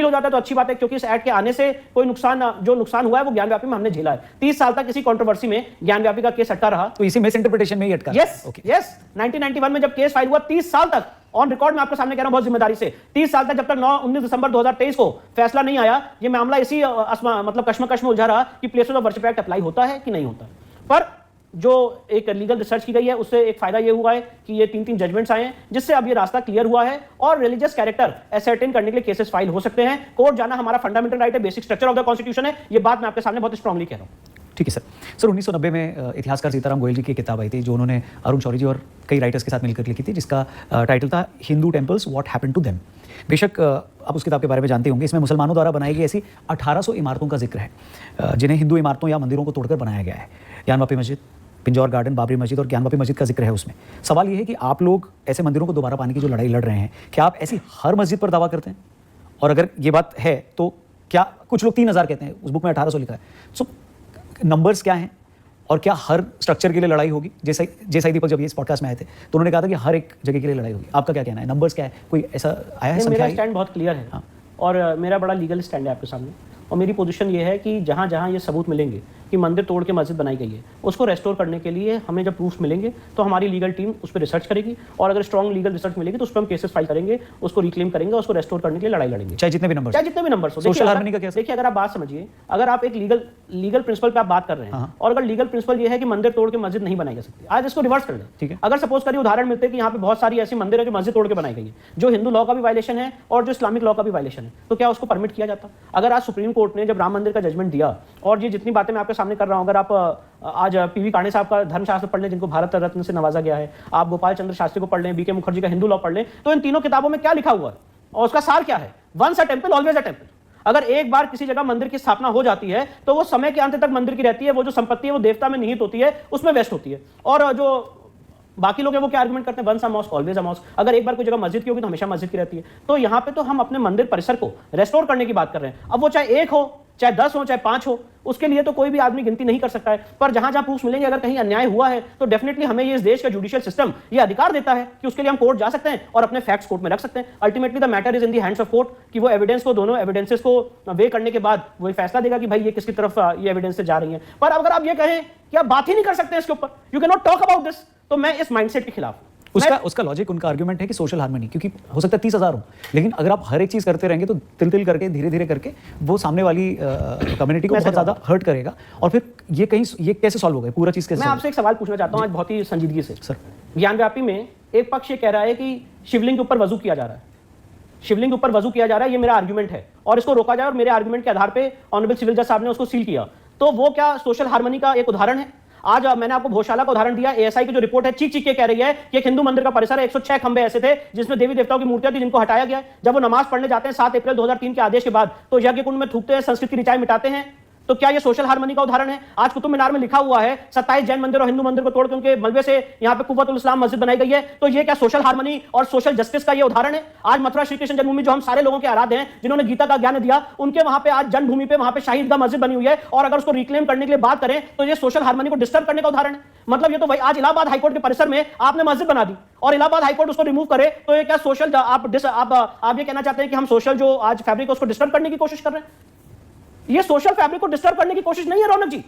हो जाता है तो अच्छी बात है, क्योंकि इस एक्ट के आने से कोई जो नुकसान हुआ है वो ज्ञानव्यापी में हमने झेला है। 30 साल तक किसी कंट्रोवर्सी में ज्ञानव्यापी का केस अटका रहा, तो इसी मिस इंटरप्रिटेशन में ही अटका। यस, 1991 में जब केस फाइल हुआ, 30 साल तक ऑन रिकॉर्ड में आपके सामने कह रहा हूं बहुत जिम्मेदारी से, 30 साल तक जब तक 19 दिसंबर 2023 को फैसला नहीं आया, ये मामला इसी मतलब कश्मकश में उलझा रहा कि places of worship act apply होता है कि नहीं होता। पर जो एक लीगल रिसर्च की गई है उससे एक फायदा ये हुआ है कि ये 3 जजमेंट्स आए हैं जिससे अब ये रास्ता क्लियर हुआ है और रिलीजियस कैरेक्टर असर्टेन करने के लिए केसेस फाइल हो सकते हैं। कोर्ट जाना हमारा फंडामेंटल राइट है, basic structure of the constitution है। ये बात मैं आपके सामने बहुत स्ट्रांगली कह रहा हूं। ठीक है सर 1990 में इतिहासकार सीताराम गोयल जी की किताब आई थी जो उन्होंने अरुण शौरी जी और कई राइटर्स के साथ मिलकर लिखी थी, जिसका टाइटल था Hindu temples what happened to them. बेशक आप उस किताब के बारे में जानते होंगे, इसमें मुसलमानों द्वारा बनाई गई ऐसी 1800 इमारतों का जिक्र है जिन्हें हिंदू इमारतों या मंदिरों को तोड़कर बनाया गया है। ज्ञानवापी मस्जिद, पिंजौर गार्डन, बाबरी मस्जिद और ज्ञानवापी मस्जिद का जिक्र है उसमें। सवाल ये है कि आप लोग ऐसे मंदिरों को दोबारा पाने की जो लड़ाई लड़ रहे हैं, क्या आप ऐसी हर मस्जिद पर दावा करते हैं? और अगर ये बात है तो क्या, कुछ लोग 3000 कहते हैं, उस बुक में 1800 लिखा है, सो नंबर्स क्या हैं और क्या हर स्ट्रक्चर के लिए लड़ाई होगी? जैसा दीपक जब ये इस पॉडकास्ट में आए थे तो उन्होंने कहा था कि हर एक जगह के लिए लड़ाई होगी। आपका क्या कहना है? नंबर्स क्या है? कोई ऐसा आया है? मेरा स्टैंड बहुत क्लियर है। हाँ। और मेरा बड़ा लीगल स्टैंड है आपके सामने और मेरी पोजीशन ये है कि जहाँ जहाँ ये सबूत मिलेंगे कि मंदिर तोड़ के मस्जिद बनाई गई है, उसको रेस्टोर करने के लिए हमें जब प्रूफ मिलेंगे तो हमारी लीगल टीम उस पर रिसर्च करेगी और अगर स्ट्रॉन्ग लीगल रिसर्च मिलेगी तो उस पर हम केसेस फाइल करेंगे, उसको रिक्लेम करेंगे, उसको रेस्टोर करने के लिए लड़ाई लड़ेंगे, चाहे जितने भी नंबर हो। सोशल हार्मनी का केस। देखिए अगर आप बात समझिए, अगर आप एक लीगल प्रिंसिपल पे आप बात कर रहे हैं और अगर लीगल प्रिंसिपल ये है कि मंदिर तोड़ के मस्जिद नहीं बनाई जा सकती, आज इसको रिवर्स कर लें। ठीक है, अगर सपोज करिए उदाहरण मिलते हैं कि यहाँ पे बहुत सारी ऐसी मंदिर है जो मस्जिद तोड़ के बनाई गई है, जो हिंदू लॉ का भी वायलेशन है और जो इस्लामिक लॉ का भी वायलेशन है, तो क्या उसको परमिट किया जाता? अगर आज सुप्रीम कोर्ट ने जब राम मंदिर का जजमेंट दिया और ये जितनी बातें मैं आपके सामने कर रहा हूं, अगर आप आज पीवी काणे साहब का धर्मशास्त्र पढ़ लें जिनको भारत रत्न से नवाजा गया है, आप गोपाल चंद्र शास्त्री को पढ़ लें, बीके मुखर्जी का हिंदू लॉ पढ़ लें, तो इन तीनों किताबों में क्या लिखा हुआ है और उसका सार क्या है? Once a temple always a temple. अगर एक बार किसी जगह मंदिर की स्थापना हो जाती है तो वो समय के अंत तक मंदिर की रहती है, वो जो संपत्ति है वो देवता में निहित होती है, उसमें वेस्ट होती है। और जो बाकी लोग हैं वो क्या आर्गुमेंट करते हैं, once a mosque always a mosque. अगर एक बार कोई जगह मस्जिद की होगी तो हमेशा मस्जिद की रहती है। तो यहाँ पे तो हम अपने मंदिर परिसर को रेस्टोर करने की बात कर रहे हैं। अब वो चाहे 1 हो, चाहे 10 हो, चाहे 5 हो, उसके लिए तो कोई भी आदमी गिनती नहीं कर सकता है। पर जहां जहां प्रूफ मिलेंगे, अगर कहीं अन्याय हुआ है तो डेफिनेटली हमें ये इस देश का जुडिशियल सिस्टम ये अधिकार देता है कि उसके लिए हम कोर्ट जा सकते हैं और अपने फैक्ट्स कोर्ट में रख सकते हैं। Ultimately the matter is in the hands of court कि वो एविडेंस को, दोनों एविडेंसेस को वे करने के बाद वो फैसला देगा कि भाई ये किसकी तरफ ये एविडेंस से जा रही है। पर अगर आप ये कहें कि आप बात ही नहीं कर सकते इसके ऊपर, you can not talk about this, तो मैं इस माइंडसेट के खिलाफ हूं। उसका लॉजिक, उनका आर्गुमेंट है कि सोशल हार्मनी, क्योंकि हो सकता है 30,000 हो, लेकिन अगर आप हर एक चीज करते रहेंगे तो तिल तिल करके, धीरे धीरे करके वो सामने वाली कम्युनिटी को बहुत ज्यादा हर्ट करेगा। और फिर ये कैसे सॉल्व होगा, पूरा चीज कैसे? मैं आपसे एक सवाल पूछना चाहता हूं आज बहुत ही संजीदगी से। सर, ज्ञानव्यापी में एक पक्ष ये कह रहा है कि शिवलिंग के ऊपर वजू किया जा रहा है, शिवलिंग के ऊपर वजू किया जा रहा है, ये मेरा आर्गुमेंट है और इसको रोका जाए, और मेरे आर्गुमेंट के आधार पे ऑनरेबल सिविल जज साहब ने उसको सील किया। तो वो क्या सोशल हार्मनी का एक उदाहरण है? आज मैंने आपको भोजशाला का उदाहरण दिया, एएसआई की जो रिपोर्ट है चीख चीख के कह रही है कि एक हिंदू मंदिर का परिसर है, 106 खंबे ऐसे थे जिसमें देवी देवताओं की मूर्तियां थी जिनको हटाया गया। जब वो नमाज पढ़ने जाते हैं 7 अप्रैल 2003 के आदेश के बाद तो यज्ञ कुंड में थूकते हैं, संस्कृत की ऋचाएं मिटाते हैं। तो क्या ये सोशल हार्मनी का उदाहरण है? आज कुतुब मीनार में लिखा हुआ है 27 जैन मंदिर और हिंदू मंदिर को तोड़ के उनके मलबे से यहाँ पे कुव्वतुल इस्लाम मस्जिद बनाई गई है। तो ये क्या सोशल हार्मनी और सोशल जस्टिस का ये उदाहरण है? आज मथुरा श्री कृष्ण जन्मभूमि जो हम सारे लोगों के आराध्य हैं, जिन्होंने गीता का ज्ञान दिया, उनके वहां पे आज जन्मभूमि पे वहां पे शाही ईदगाह मस्जिद बनी हुई है, और अगर उसको रिक्लेम करने के लिए बात करें तो ये सोशल हार्मनी को डिस्टर्ब करने का उदाहरण है। मतलब ये तो भाई आज इलाहाबाद हाईकोर्ट के परिसर में आपने मस्जिद बना दी और इलाहाबाद हाईकोर्ट उसको रिमूव करे, तो ये क्या सोशल आप ये कहना चाहते हैं कि हम सोशल जो आज फैब्रिक है उसको डिस्टर्ब करने की कोशिश कर रहे हैं? ये सोशल फैब्रिक को डिस्टर्ब करने की कोशिश नहीं है रौनक जी।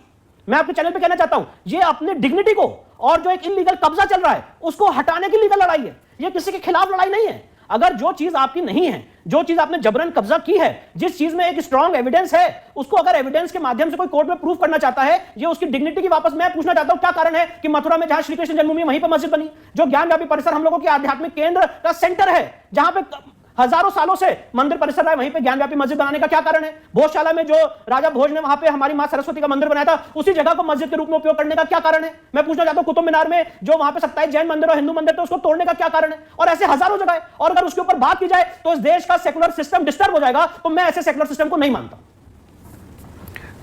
मैं आपके चैनल पे कहना चाहता हूं, ये अपने डिग्निटी को और जो एक इलीगल कब्जा चल रहा है उसको हटाने की लीगल लड़ाई है, ये किसी के खिलाफ लड़ाई नहीं है। अगर जो चीज आपकी नहीं है, जो चीज आपने जबरन कब्जा की है, जिस चीज में एक स्ट्रॉन्ग एविडेंस है, उसको अगर एविडेंस के माध्यम से कोई कोर्ट में प्रूव करना चाहता है, ये उसकी डिग्निटी की वापस। मैं पूछना चाहता हूं क्या कारण है कि मथुरा में जहां श्री कृष्ण जन्मभूमि वहीं पर मस्जिद बनी, जो ज्ञानव्यापी परिसर हम लोगों के आध्यात्मिक केंद्र का सेंटर है, जहां पे हजारों सालों से मंदिर परिसर रहा है, वहीं पे ज्ञानव्यापी मस्जिद बनाने का क्या कारण है? भोजशाला में जो राजा भोज ने वहां पे हमारी मां सरस्वती का मंदिर बनाया था, उसी जगह को मस्जिद के रूप में उपयोग करने का क्या कारण है? मैं पूछना चाहता हूं कुतुब मीनार में जो वहां पे 27 जैन मंदिर और हिंदू मंदिर थे उसको तोड़ने का क्या कारण है? और ऐसे हजारों जगह है, और अगर उसके ऊपर बात की जाए तो इस देश का सेकुलर सिस्टम डिस्टर्ब हो जाएगा। तो मैं ऐसे सेकुलर सिस्टम को नहीं मानता।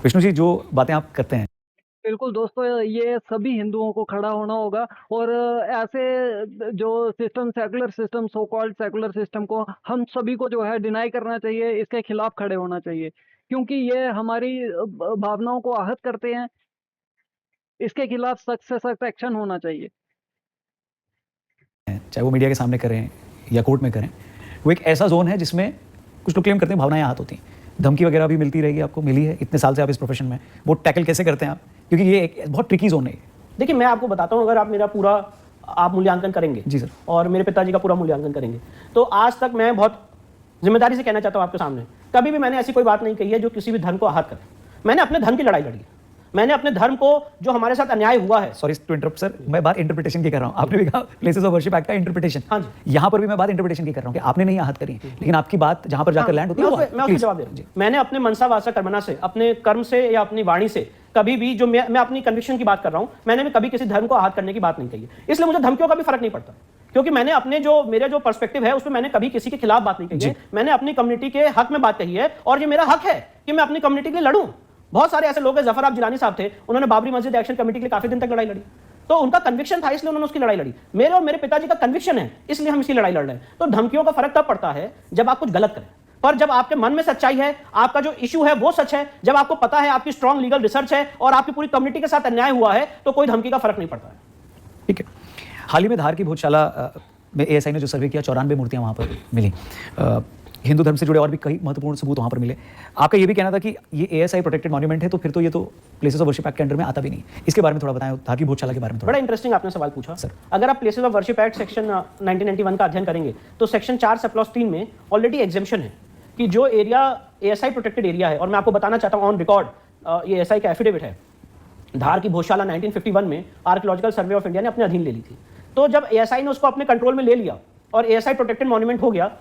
विष्णु जी, जो बातें आप करते हैं, बिल्कुल दोस्तों, ये सभी हिंदुओं को खड़ा होना होगा और ऐसे जो system, secular system, so called secular system को हम सभी को जो है डिनाई करना चाहिए, इसके खिलाफ खड़े होना चाहिए, क्योंकि ये हमारी भावनाओं को आहत करते हैं। इसके खिलाफ सख्त से सख्त एक्शन होना चाहिए, चाहे वो मीडिया के सामने करें या कोर्ट में करें। वो एक ऐसा जोन है जिसमें कुछ लोग क्लेम करते हैं भावनाएं आहत होती हैं, धमकी वगैरह भी मिलती रहेगी, आपको मिली है इतने साल से आप इस प्रोफेशन में, वो टैकल कैसे करते हैं आप? क्योंकि ये एक बहुत ट्रिकी जोन है। देखिए, मैं आपको बताता हूं, अगर आप मेरा पूरा आप मूल्यांकन करेंगे जी सर, और मेरे पिताजी का पूरा मूल्यांकन करेंगे, तो आज तक मैं बहुत जिम्मेदारी से कहना चाहता हूं आपके सामने, कभी भी मैंने ऐसी कोई बात नहीं कही है जो किसी भी धर्म को आहत करे। मैंने अपने धर्म की लड़ाई लड़ी है, मैंने अपने धर्म को, जो हमारे साथ अन्याय हुआ है। सॉरी टू इंटरप्ट सर, मैं बात इंटरप्रिटेशन की कर रहा हूं। आपने भी कहा प्लेसेस ऑफ वर्शिप एक्ट का इंटरप्रिटेशन, हाँ जी, यहां पर भी मैं बात इंटरप्रिटेशन की कर रहा हूं कि आपने नहीं आहत करी, लेकिन आपकी बात जहां पर जाकर लैंड होती है, मैं उसका जवाब दे रहा हूं। मैंने अपने मनसा वाचा कर्मणा से, अपने कर्म से या अपनी वाणी से कभी भी, जो मैं अपनी कन्विक्शन की बात कर रहा हूं, मैंने भी कभी किसी धर्म को आहत करने की बात नहीं कही है। इसलिए मुझे धमकियों का भी फर्क नहीं पड़ता, क्योंकि मैंने अपने जो मेरे जो पर्सपेक्टिव है उसमें मैंने कभी किसी के खिलाफ बात नहीं कही है। मैंने अपनी कम्युनिटी के हक में बात कही है और ये मेरा हक है कि मैं अपनी कम्युनिटी के लिए लड़ूं। बहुत सारे ऐसे लोग हैं, जफर जिलानी साहब थे, उन्होंने बाबरी मस्जिद एक्शन कमेटी के लिए काफी दिन तक लड़ाई लड़ी, तो उनका कन्विक्शन था इसलिए उन्होंने उसकी लड़ाई लड़ी। मेरे और मेरे पिताजी का कन्विक्शन है इसलिए हम इसकी लड़ाई लड़ रहे हैं। तो धमकियों का फर्क तब पड़ता है जब आप कुछ गलत करें, पर जब आपके मन में सच्चाई है, आपका जो इशू है वो सच है, जब आपको पता है, आपकी स्ट्रॉन्ग लीगल रिसर्च है और आपकी पूरी कम्युनिटी के साथ अन्याय हुआ है, तो कोई धमकी का फर्क नहीं पड़ता है। ठीक है। हाल ही में धार की भोजशाला में एएसआई ने जो सर्वे किया, 94 मूर्तियां वहां पर मिली। हिंदू धर्म से जुड़े और भी कई महत्वपूर्ण सबूत वहां पर मिले। आपका ये भी कहना था कि ये एएसआई प्रोटेक्टेड मॉन्यूमेंट है, तो फिर तो ये तो प्लेसेस ऑफ वर्शिप एक्ट के अंडर में आता भी नहीं। इसके बारे में थोड़ा बताएं, धार की भोजशाला के बारे में थोड़ा। बड़ा इंटरेस्टिंग आपने सवाल पूछा सर। अगर आप places of worship act section 1991 का अध्ययन करेंगे तो सेक्शन 4 सब क्लॉज 3 में ऑलरेडी एग्जेम्पशन है कि जो एरिया एएसआई प्रोटेक्टेड एरिया है, और मैं आपको बताना चाहता हूँ ऑन रिकॉर्ड, ये एएसआई का एफिडेविट है, धार की भोजशाला 1951 में आर्कियोलॉजिकल सर्वे ऑफ इंडिया ने अपने अधीन ले ली थी। तो जब एएसआई ने उसको अपने कंट्रोल में ले लिया और एएसआई प्रोटेक्टेड मॉन्यूमेंट हो गया,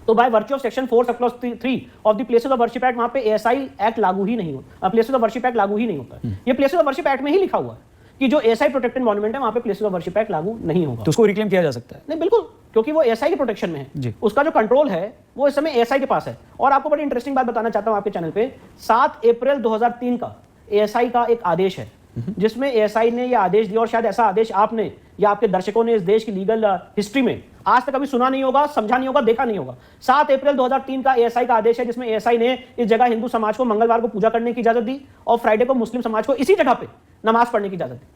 तो by virtue of section 4 sub clause 3 of the places of worship act वहां पे एएसआई एक्ट लागू ही नहीं होता, प्लेसेस ऑफ वर्शिप एक्ट लागू ही नहीं होता। ये प्लेसेस ऑफ वर्शिप एक्ट में ही लिखा हुआ है कि जो एएसआई प्रोटेक्टेड मॉन्यूमेंट है वहां पे प्लेसेस ऑफ वर्शिप एक्ट लागू नहीं होगा। तो उसको रिक्लेम किया जा सकता है? नहीं, बिल्कुल, क्योंकि वो एएसआई के प्रोटेक्शन में है, उसका जो कंट्रोल है वो इस समय एएसआई के पास है। और आपको बड़ी इंटरेस्टिंग बात बताना चाहता हूं आपके चैनल पे, 7 अप्रैल 2003 का एएसआई का एक आदेश है जिसमें एएसआई ने यह आदेश दिया, और शायद ऐसा आदेश आपने या आपके दर्शकों ने इस देश की लीगल हिस्ट्री में आज तक कभी सुना नहीं होगा, समझा नहीं होगा, देखा नहीं होगा। 7 अप्रैल 2003 का एएसआई का आदेश है, जिसमें एएसआई ने इस जगह हिंदू समाज को मंगलवार को पूजा करने की इजाजत दी और फ्राइडे को मुस्लिम समाज को इसी जगह पे नमाज पढ़ने की इजाजत दी।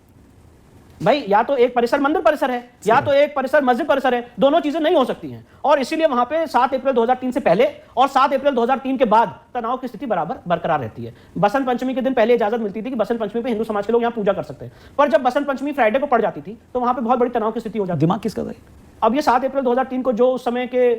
भाई या तो एक परिसर मंदिर परिसर है या तो एक परिसर मस्जिद परिसर है, दोनों चीजें नहीं हो सकती हैं। और इसीलिए वहां पे 7 अप्रैल 2003 से पहले और 7 अप्रैल 2003 के बाद तनाव की स्थिति बराबर बरकरार रहती है। बसंत पंचमी के दिन पहले इजाजत मिलती थी कि बसंत पंचमी पे हिंदू समाज के लोग यहाँ पूजा कर सकते हैं, पर जब बसंत पंचमी फ्राइडे को पड़ जाती थी तो वहां पे बहुत बड़ी तनाव की स्थिति हो जाती दिमाग किसका था? अब ये 7 अप्रैल 2003 को जो उस समय के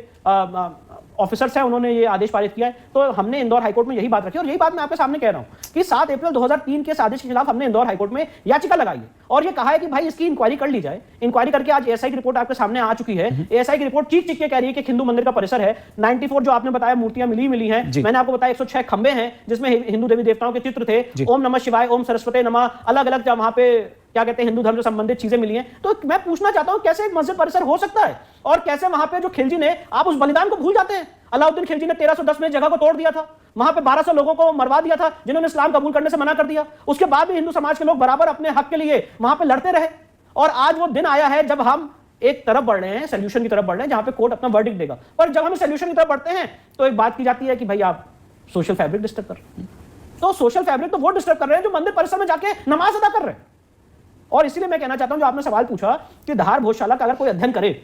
ऑफिसर्स हैं उन्होंने ये आदेश पारित किया है, तो हमने इंदौर हाईकोर्ट में यही बात रखी और यही बात मैं आपके सामने कह रहा हूं कि 7 अप्रैल 2003 के इस आदेश के खिलाफ हमने इंदौर हाईकोर्ट में याचिका लगाई है और ये कहा है कि भाई इसकी इंक्वायरी कर ली जाए। इंक्वायरी करके आज एएसआई की रिपोर्ट आपके सामने आ चुकी है। एएसआई की रिपोर्ट चीख के कह रही है कि हिंदू मंदिर का परिसर है, 94 जो आपने बताया मूर्तियां मिली हैं, मैंने आपको बताया 106 खंबे हैं जिसमें हिंदू देवी देवताओं के चित्र थे, ओम नमः शिवाय, ओम सरस्वती नमः, अलग अलग वहां पे क्या कहते हैं हिंदू धर्म से संबंधित चीजें मिली हैं। तो मैं पूछना चाहता हूं कैसे एक मस्जिद परिसर हो सकता है और कैसे वहां पे जो खिलजी ने, आप उस बलिदान को भूल जाते हैं। अलाउद्दीन खिलजी ने 1310 में जगह को तोड़ दिया था, वहां पे 1200 लोगों को मरवा दिया था जिन्होंने इस्लाम कबूल करने से मना कर दिया। उसके बाद भी हिंदू समाज के लोग बराबर अपने हक के लिए वहां पे लड़ते रहे और आज वो दिन आया है जब हम एक तरफ बढ़ रहे हैं, सोल्यूशन की तरफ बढ़ रहे हैं, जहां पे कोर्ट अपना वर्डिक्ट देगा। पर जब हम सोल्यूशन की तरफ बढ़ते हैं तो एक बात की जाती है कि भाई आप सोशल फैब्रिक डिस्टर्ब कर रहे हैं। तो सोशल फैब्रिक तो वो डिस्टर्ब कर रहे हैं जो मंदिर परिसर में जाके नमाज अदा कर रहे हैं। और इसीलिए मैं कहना चाहता हूं, जो आपने सवाल पूछा कि धार भोजशाला का अगर कोई अध्ययन करे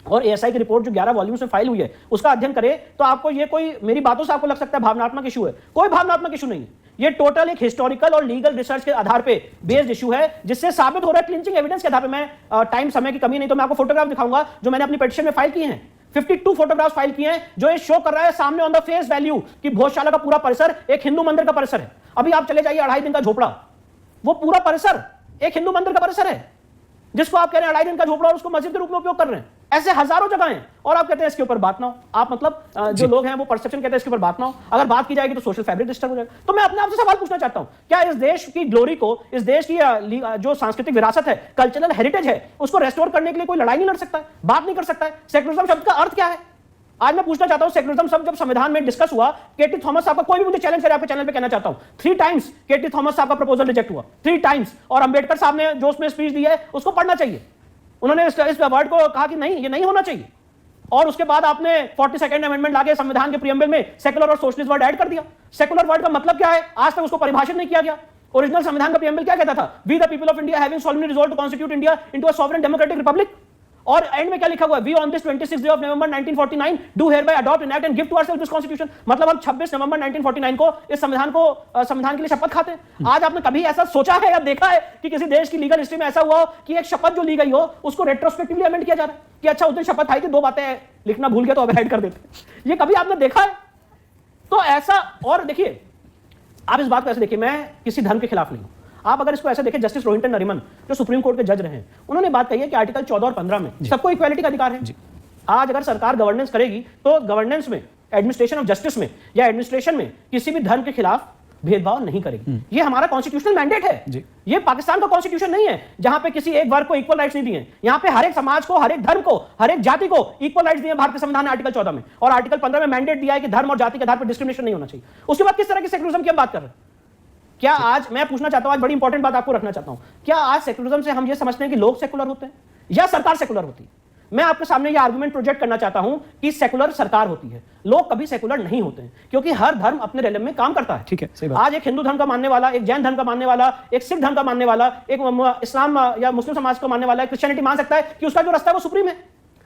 और एएसआई की रिपोर्ट जो 11 वॉल्यूम्स में फाइल हुई है उसका अध्ययन करे तो आपको ये कोई, मेरी बातों से आपको लग सकता है भावनात्मक इशू है, कोई भावनात्मक इशू नहीं है। ये टोटल एक हिस्टोरिकल और लीगल रिसर्च के आधार पे बेस्ड इशू है जिससे साबित हो रहा है, क्लिंचिंग एविडेंस के आधार पे। मैं टाइम समय की कमी नहीं तो मैं आपको फोटोग्राफ दिखाऊंगा जो मैंने अपनी पिटीशन में फाइल किए हैं। 52 फोटोग्राफ फाइल किए हैं जो ये शो कर रहा है सामने ऑन द फेस वैल्यू कि भोजशाला का पूरा परिसर एक हिंदू मंदिर का परिसर है। अभी आप चले जाइए 2.5 दिन का झोपड़ा, वो पूरा परिसर एक हिंदू मंदिर का परिसर है जिसको आप कह रहे हैं 2.5 दिन का झोपड़ा और उसको मस्जिद के रूप में उपयोग कर रहे हैं। ऐसे हजारों जगह हैं और आप कहते हैं इसके ऊपर बात ना हो। आप मतलब जो लोग हैं वो परसेप्शन कहते हैं इसके ऊपर बात ना हो, अगर बात की जाएगी तो सोशल फैब्रिक डिस्टर्ब हो जाएगा। तो मैं अपने आप से सवाल पूछना चाहता हूं, क्या इस देश की ग्लोरी को, इस देश की जो सांस्कृतिक विरासत है, कल्चरल हेरिटेज है, उसको रेस्टोर करने के लिए कोई लड़ाई नहीं लड़ सकता है, बात नहीं कर सकता है? सेक्युलरिज्म शब्द का अर्थ क्या है? आज मैं पूछना चाहता हूं, सेक्युलरिज्म शब्द जब संविधान में डिस्कस हुआ, केटी थॉमस साहब का, कोई भी मुझे चैलेंज करे आपके चैनल पे कहना चाहता हूं, 3 टाइम्स केटी थॉमस साहब का प्रपोजल रिजेक्ट हुआ, 3 टाइम्स। और अंबेडकर साहब ने जो उसमें स्पीच दी है उसको पढ़ना चाहिए। उन्होंने इस वर्ड को कहा कि नहीं, ये नहीं होना चाहिए। और उसके बाद आपने 42nd अमेंडमेंट लाके संविधान के प्रीएम्बल में सेकुलर और सोशलिस्ट वर्ड ऐड कर दिया। सेकुलर वर्ड का मतलब क्या है आज तक उसको परिभाषित नहीं किया गया। ओरिजिनल संविधान का प्रीएम्बल क्या कहता था? We the people of India having solemnly resolved to constitute India into a sovereign democratic republic। और एंड में क्या लिखा हुआ है? We on this 26th day of November 1949 do hereby adopt, enact and give to ourselves this constitution। मतलब हम 26 नवंबर 1949 को इस संविधान के लिए शपथ खाते हैं। आज आपने कभी ऐसा सोचा है या देखा है कि किसी देश की लीगल हिस्ट्री में ऐसा हुआ हो कि एक शपथ जो ली गई हो उसको रेट्रोस्पेक्टिवली अमेंड किया जा रहा है कि अच्छा उस दिन शपथ खाई थी, 2 बातें लिखना भूल गया तो अब ऐड कर देते। ये कभी आपने देखा है? तो ऐसा, और देखिए आप इस बात को ऐसे देखिए, मैं किसी धर्म के खिलाफ नहीं हूं। आप अगर इसको ऐसे देखें, जस्टिस रोहिंटन नरीमन जो सुप्रीम कोर्ट के जज रहे हैं, उन्होंने बात कही है कि आर्टिकल 14 और 15 में सबको इक्वालिटी का अधिकार है। आज अगर सरकार गवर्नेंस करेगी तो गवर्नेंस में, एडमिनिस्ट्रेशन ऑफ जस्टिस में या एडमिनिस्ट्रेशन में किसी भी धर्म के खिलाफ भेदभाव नहीं करेगी। ये हमारा कॉन्स्टिट्यूशनल मैंडेट है। ये पाकिस्तान का कॉन्स्टिट्यूशन नहीं है जहां पे किसी एक वर्ग को इक्वल राइट्स नहीं दिए। यहां पे हर एक समाज को, हर एक धर्म को, हर एक जाति को इक्वल राइट्स दिए भारतीय संविधान ने आर्टिकल 14 में, और आर्टिकल 15 में मैंडेट दिया है कि धर्म और जाति के आधार पर डिस्क्रिमिनेशन नहीं होना चाहिए। उसके बाद किस तरह की सेक्युलरिज्म की हम बात कर रहे हैं? क्या आज मैं पूछना चाहता हूं, आज बड़ी इंपॉर्टेंट बात आपको रखना चाहता हूं, क्या आज सेक्युलरिज्म से हम ये समझते हैं कि लोग सेक्युलर होते हैं या सरकार सेक्युलर होती है? मैं आपके सामने ये आर्गुमेंट प्रोजेक्ट करना चाहता हूं कि सेक्युलर सरकार होती है, लोग कभी सेक्युलर नहीं होते हैं, क्योंकि हर धर्म अपने रेलम में काम करता है। ठीक है, सही बात। आज एक हिंदू धर्म का मानने वाला, एक जैन धर्म का मानने वाला, एक सिख धर्म का मानने वाला, एक इस्लाम या मुस्लिम समाज को मानने वाला, क्रिश्चियनिटी मान सकता है कि उसका जो रास्ता है वो सुप्रीम है।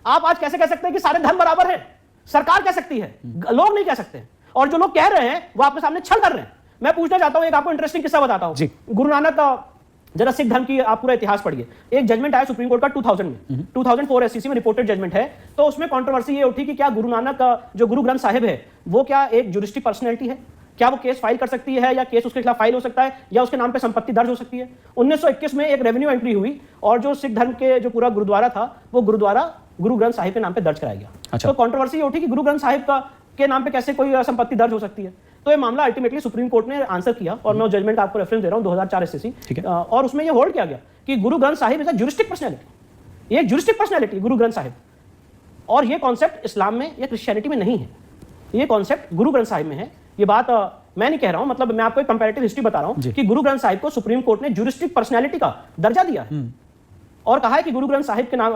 आप आज कैसे कह सकते हैं कि सारे धर्म बराबर है? सरकार कह सकती है, लोग नहीं कह सकते। और जो लोग कह रहे हैं वो आपके सामने छल कर रहे हैं। मैं पूछना चाहता हूं, एक आपको इंटरेस्टिंग किस्सा बताता हूं। गुरु नानक का, जरा सिख धर्म की आप पूरा इतिहास पढ़िए। एक जजमेंट आया सुप्रीम कोर्ट का 2000 में, 2004 एससीसी में रिपोर्टेड जजमेंट है। तो उसमें कंट्रोवर्सी ये उठी कि क्या गुरु नानक का जो गुरु ग्रंथ साहिब है वो क्या एक जुरिस्टिक पर्सनैलिटी है? क्या वो केस फाइल कर सकती है या केस उसके खिलाफ फाइल हो सकता है या उसके नाम पे संपत्ति दर्ज हो सकती है? 1921 में एक रेवेन्यू एंट्री हुई और जो सिख धर्म के जो पूरा गुरुद्वारा था वो गुरुद्वारा गुरु ग्रंथ साहिब के नाम पे दर्ज कराया गया। अच्छा। तो कंट्रोवर्सी ये उठी कि गुरु ग्रंथ साहिब के नाम पे कैसे कोई संपत्ति दर्ज हो सकती है? तो ये मामला अल्टीमेटली सुप्रीम कोर्ट ने आंसर किया और मैं जजमेंट आपको रेफरेंस दे रहा हूं, 2004 एससीसी। और उसमें ये होल्ड किया गया कि Guru Granth Sahib is a juristic personality. ये एक जुरिस्टिक पर्सनैलिटी गुरु ग्रंथ साहिब, और ये कॉन्सेप्ट इस्लाम में या क्रिश्चियनिटी में नहीं है, ये कॉन्सेप्ट गुरु ग्रंथ साहिब में है। ये बात मैं नहीं कह रहा हूं, मतलब मैं आपको एक कंपैरेटिव हिस्ट्री बता रहा हूं कि गुरु ग्रंथ साहिब को सुप्रीम कोर्ट ने जुरिस्टिक पर्सनैलिटी का दर्जा दिया है। और कहा है कि गुरु ग्रंथ साहिब के नाम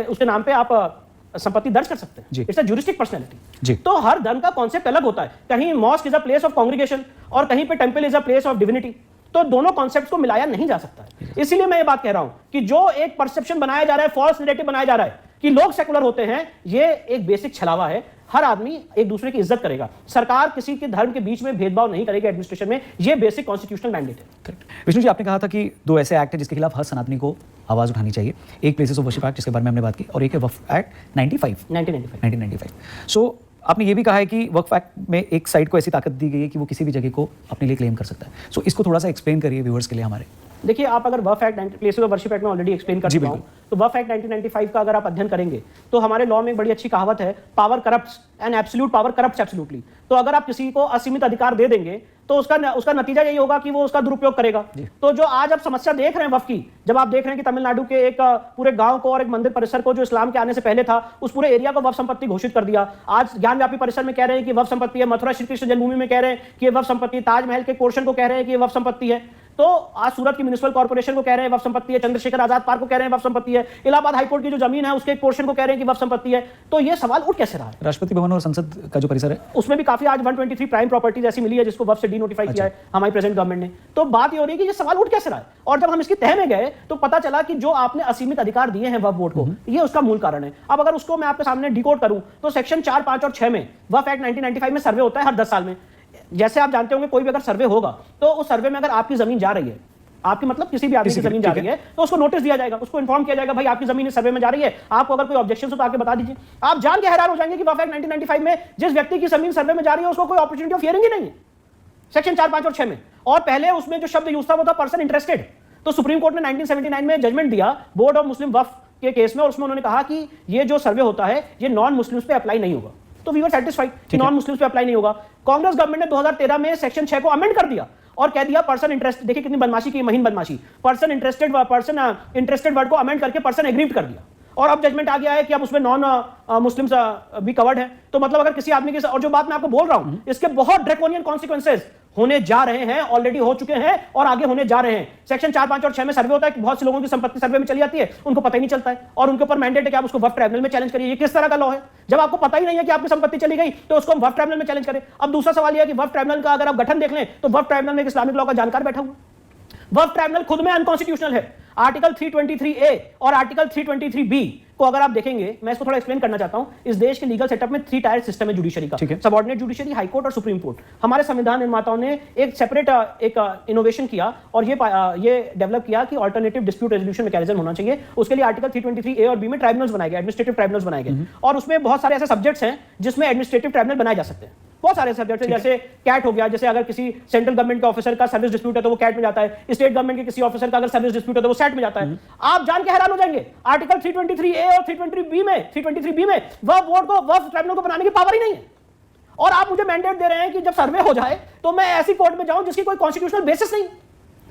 उसके नाम पे आप संपत्ति दर्ज कर सकते हैं। It's a juristic personality. तो हर धर्म का कॉन्सेप्ट अलग होता है। कहीं mosque is a place of congregation और कहीं पे temple is a place of divinity. तो दोनों कॉन्सेप्ट को मिलाया नहीं जा सकता है। इसीलिए मैं ये बात कह रहा हूं कि जो एक परसेप्शन बनाया जा रहा है, फॉल्स नैरेटिव बनाया जा रहा है कि लोग सेकुलर होते हैं, ये एक बेसिक छलावा है। हर आदमी एक दूसरे की इज्जत करेगा, सरकार किसी के धर्म के बीच में भेदभाव नहीं करेगी एडमिनिस्ट्रेशन में। ये बेसिक कॉन्स्टिट्यूशनल मैंडेट है। करेक्ट। विष्णु जी, आपने कहा था कि दो ऐसे एक्ट हैं जिसके खिलाफ हर सनातनी को आवाज उठानी चाहिए। एक प्लेसेस ऑफ वर्शिप एक्ट जिसके बारे में हमने बात की, और एक है वक्फ एक्ट 1995। सो आपने ये भी कहा है कि वक्फ एक्ट में एक साइड को ऐसी ताकत दी गई है कि वो किसी भी जगह को अपने लिए क्लेम कर सकता है। सो इसको थोड़ा सा एक्सप्लेन करिए व्यूअर्स के लिए हमारे। देखिए, आप अगर Waqf act places of worship act में ऑलरेडी एक्सप्लेन कर चुका हूं, तो वक्फ एक्ट 1995 का अगर आप अध्ययन करेंगे तो हमारे लॉ में एक बड़ी अच्छी कहावत है, power corrupts and absolute power corrupts absolutely. तो अगर आप किसी को असीमित अधिकार दे देंगे तो उसका नतीजा यही होगा कि वो उसका दुरुपयोग करेगा। तो जो आज आप समस्या देख रहे हैं वक्फ की, जब आप देख रहे हैं कि तमिलनाडु के एक पूरे गांव को और एक मंदिर परिसर को जो इस्लाम के आने से पहले था, उस पूरे एरिया को वक्फ संपत्ति घोषित कर दिया। आज ज्ञानव्यापी परिसर में कह रहे हैं कि वक्फ संपत्ति है, मथुरा श्री कृष्ण जन्मभूमि में कह रहे हैं कि वक्फ संपत्ति, ताजमहल के पोर्शन को कह रहे हैं कि वक्फ संपत्ति है। तो आज सूरत की म्युनिसिपल कॉर्पोरेशन को कह रहे हैं वक्फ संपत्ति है, चंद्रशेखर आजाद पार्क को कह रहे हैं वक्फ संपत्ति है, इलाहाबाद हाईकोर्ट की जो जमीन है उसके एक पोर्शन को कह रहे हैं कि वक्फ संपत्ति है। तो ये सवाल उठ कैसे रहा है? राष्ट्रपति भवन और संसद का जो परिसर है उसमें भी काफी आज 123 प्राइम प्रॉपर्टीज ऐसी मिली है जिसको वक्फ से डीनोटिफाई किया है हमारी प्रेजेंट गवर्नमेंट ने। तो बात ये हो रही है कि ये सवाल उठ कैसे रहा है, और जब हम इसकी तह में गए तो पता चला कि जो आपने असीमित अधिकार दिए हैं वक्फ बोर्ड को, ये उसका मूल कारण है। अब अगर उसको मैं आपके सामने डिकोड करूं तो सेक्शन 4, 5 और 6 में वक्फ एक्ट 1995 में सर्वे होता है हर 10 साल में। जैसे आप जानते होंगे, कोई भी अगर सर्वे होगा तो उस सर्वे में अगर आपकी जमीन जा रही है, आपकी मतलब किसी भी आदमी की जमीन जा रही है, तो उसको नोटिस दिया जाएगा, उसको इन्फॉर्म किया जाएगा, भाई आपकी जमीन इस सर्वे में जा रही है, आपको अगर कोई ऑब्जेक्शन हो तो आके बता दीजिए। आप जान के हैरान हो जाएंगे कि वक्फ एक्ट 1995 में जिस व्यक्ति की जमीन सर्वे में जा रही है उसको कोई अपॉर्चुनिटी ऑफ हियरिंग ही नहीं है, सेक्शन 4, 5 और 6 में। और पहले उसमें जो शब्द यूज था वो था पर्सन इंटरेस्टेड। तो सुप्रीम कोर्ट ने 1979 में जजमेंट दिया बोर्ड ऑफ मुस्लिम वक्फ के केस में, और उसमें उन्होंने कहा कि ये जो सर्वे होता है ये नॉन मुस्लिम्स पे अप्लाई नहीं होगा। तो वी वर सेटिस्फाइड कि नॉन मुस्लिम्स पे अप्लाई नहीं होगा। कांग्रेस गवर्नमेंट ने 2013 में सेक्शन 6 को अमेंड कर दिया और कह दिया पर्सन इंटरेस्ट, देखिए कितनी बदमाशी की, महीन बदमाशी, पर्सन इंटरेस्टेड वर्ड को अमेंड करके पर्सन एग्रीव्ड कर दिया। और अब जजमेंट आ गया है कि अब उसमें नॉन मुस्लिम्स भी कवर्ड है। तो मतलब अगर किसी आदमी के, और जो बात मैं आपको बोल रहा हूं इसके बहुत ड्रैकोनियन कॉन्सिक्वेंसेस होने जा रहे हैं, ऑलरेडी हो चुके हैं और आगे होने जा रहे हैं। सेक्शन 4, 5 और 6 में सर्वे होता है कि बहुत से लोगों की संपत्ति सर्वे में चली जाती है, उनको पता ही नहीं चलता है, और उनके ऊपर मैंडेट है कि आप उसको वक्फ ट्राइब्यूनल में चैलेंज करिए। ये किस तरह का लॉ है? जब आपको पता ही नहीं है कि आपकी संपत्ति चली गई तो उसको हम वक्फ ट्राइब्यूनल में चैलेंज करें। अब दूसरा सवाल यह है कि वक्फ ट्राइब्यूनल का अगर आप गठन देख लें तो वक्फ ट्राइब्यूनल में एक इस्लामिक लॉ का जानकार बैठा हुआ। वक्फ ट्राइब्यूनल खुद में अनकॉन्स्टिट्यूशनल है। आर्टिकल 323A और आर्टिकल 323B को अगर आप देखेंगे, मैं इसको थोड़ा एक्सप्लेन करना चाहता हूं। इस देश के लीगल सेटअप में 3 टायर सिस्टम है जुडिशरी का, सबऑर्डिनेट जुडिशरी, हाई कोर्ट और सुप्रीम कोर्ट। हमारे संविधान निर्माताओं ने एक सेपरेट एक इनोवेशन किया और ये डेवलप किया कि अल्टरनेटिव डिस्प्यूट रेजोल्यूशन मैकेनिज्म होना चाहिए। उसके लिए आर्टिकल 323A और B में ट्राइब्यूनल्स बनाए गए, एडमिनिस्ट्रेटिव ट्राइब्यूनल्स बनाए गए, और उसमें बहुत सारे ऐसे सब्जेक्ट्स हैं जिसमें एडमिनिस्ट्रेटिव ट्राइब्यूनल बनाए जा सकते हैं। बहुत सारे सब्जेक्ट हैं, जैसे कैट हो गया, जैसे अगर किसी सेंट्रल गवर्नमेंट के ऑफिसर का सर्विस डिस्प्यूट है तो वो कैट में जाता है, स्टेट गवर्नमेंट के किसी ऑफिसर का अगर सर्विस डिस्प्यूट है तो वो सेट में जाता है। आप जान के हैरान हो जाएंगे, आर्टिकल 323A और 323B में वक्फ बोर्ड को, वक्फ ट्राइब्यूनल को बनाने की पावर ही नहीं है। और आप मुझे मैंडेट दे रहे हैं कि जब सर्वे हो जाए तो मैं ऐसी कोर्ट में जाऊं जिसकी कोई कॉन्स्टिट्यूशनल बेसिस नहीं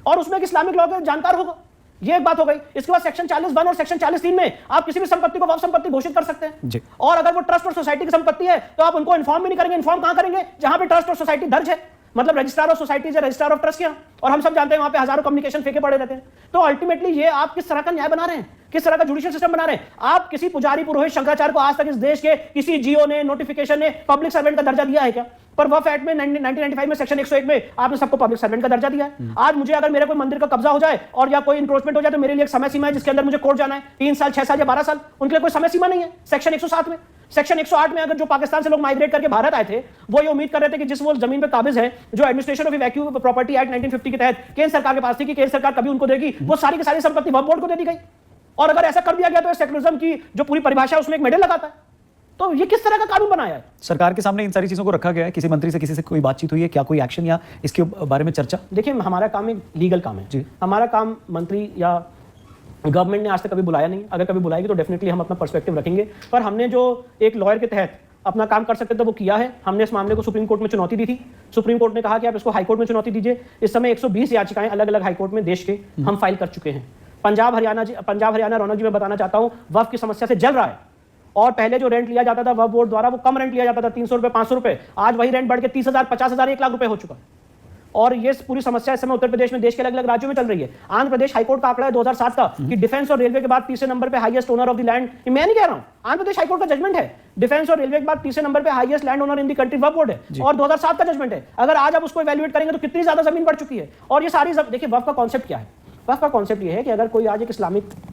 और उसमें एक इस्लामिक लॉ का जानकार होगा। ये एक बात हो गई। इसके बाद सेक्शन 40(1) और सेक्शन 40(3) में आप किसी भी संपत्ति को वक्फ संपत्ति घोषित कर सकते हैं, और अगर वो ट्रस्ट और सोसाइटी की संपत्ति है तो आप उनको इन्फॉर्म भी नहीं करेंगे। इन्फॉर्म कहां करेंगे? जहां पे ट्रस्ट और सोसाइटी दर्ज है, मतलब रजिस्ट्रार ऑफ सोसाइटीज है, रजिस्ट्रार ऑफ ट्रस्ट, और हम सब जानते हैं वहां पे हजारों कम्युनिकेशन फेंके पड़े रहते हैं। तो अल्टीमेटली ये आप किस तरह का न्याय बना रहे हैं, किस तरह का जुडिशियल सिस्टम बना रहे हैं? आप किसी पुजारी पुरोहित शंकराचार्य को आज तक इस देश के किसी जीओ ने, नोटिफिकेशन ने पब्लिक सर्वेंट का दर्जा दिया है क्या? पर वक्फ एक्ट में 1995 में सेक्शन 101 में आपने सबको पब्लिक सर्वेंट का दर्जा दिया है। आज मुझे अगर मेरे कोई मंदिर का कब्जा हो जाए और या कोई इंक्रोचमेंट हो जाए तो मेरे लिए एक समय सीमा है जिसके अंदर मुझे कोर्ट जाना है, 3 साल, 6 साल या 12 साल। उनके लिए कोई समय सीमा नहीं है सेक्शन 107 में। सेक्शन 108 में अगर जो पाकिस्तान से लोग माइग्रेट करके भारत आए थे वो ये उम्मीद कर रहे थे कि जिस वो जमीन पे काबिज है, जो एडमिनिस्ट्रेशन ऑफ वैक्यू प्रॉपर्टी एक्ट 1950 के तहत केंद्र सरकार के पास थी कि केंद्र सरकार कभी उनको देगी, वो सारी की सारी संपत्ति वक्फ बोर्ड को दे दी गई। और अगर ऐसा कर दिया गया तो सेकुलरिज्म की जो पूरी परिभाषा है उसमें एक मेडल लगाता है। तो ये किस तरह का कानून बनाया है? सरकार के सामने इन सारी चीजों को रखा गया है? किसी मंत्री से, किसी से कोई बातचीत हुई है क्या? कोई एक्शन या इसके बारे में चर्चा? देखिए, हमारा काम एक लीगल काम है। हमारा काम मंत्री या गवर्नमेंट ने आज तक कभी बुलाया नहीं। अगर कभी बुलाएगी तो डेफिनेटली हम अपना पर्सपेक्टिव रखेंगे, पर हमने जो एक लॉयर के तहत अपना काम कर सकते थे वो किया है। हमने इस मामले को सुप्रीम कोर्ट में चुनौती दी थी। सुप्रीम कोर्ट ने कहा कि आप इसको हाई कोर्ट में चुनौती दीजिए। इस समय 120 याचिकाएं अलग अलग हाई कोर्ट में देश के हम फाइल कर चुके हैं। पंजाब हरियाणा रौनक जी, मैं बताना चाहता हूं, वक्फ की समस्या से जल रहा है। और पहले जो रेंट लिया जाता था वक्फ बोर्ड द्वारा वो कम रेंट लिया जाता था, 300 रुपए, 500 रुपए। आज वही रेंट बढ़ के 30,000, 50,000, 1 लाख रुपए हो चुका है। और ये पूरी समस्या इस समय उत्तर प्रदेश में देश के अलग अलग राज्यों में चल रही है। आंध्र प्रदेश हाईकोर्ट का आंकड़ा है 2007 का कि डिफेंस और रेलवे के बाद तीसरे नंबर पे highest owner of the land, मैं नहीं कह रहा हूं, आंध्र प्रदेश हाईकोर्ट का जजमेंट है, डिफेंस और रेलवे के बाद तीसरे नंबर पे highest land owner in the country Waqf board है और 2007 का जजमेंट है। अगर आज आप उसको इवैल्यूएट करेंगे तो कितनी ज्यादा जमीन बढ़ चुकी है। और ये सारी देखिए वक्फ का कॉन्सेप्ट क्या है, वक्फ का कॉन्सेप्ट ये है कि अगर कोई आज एक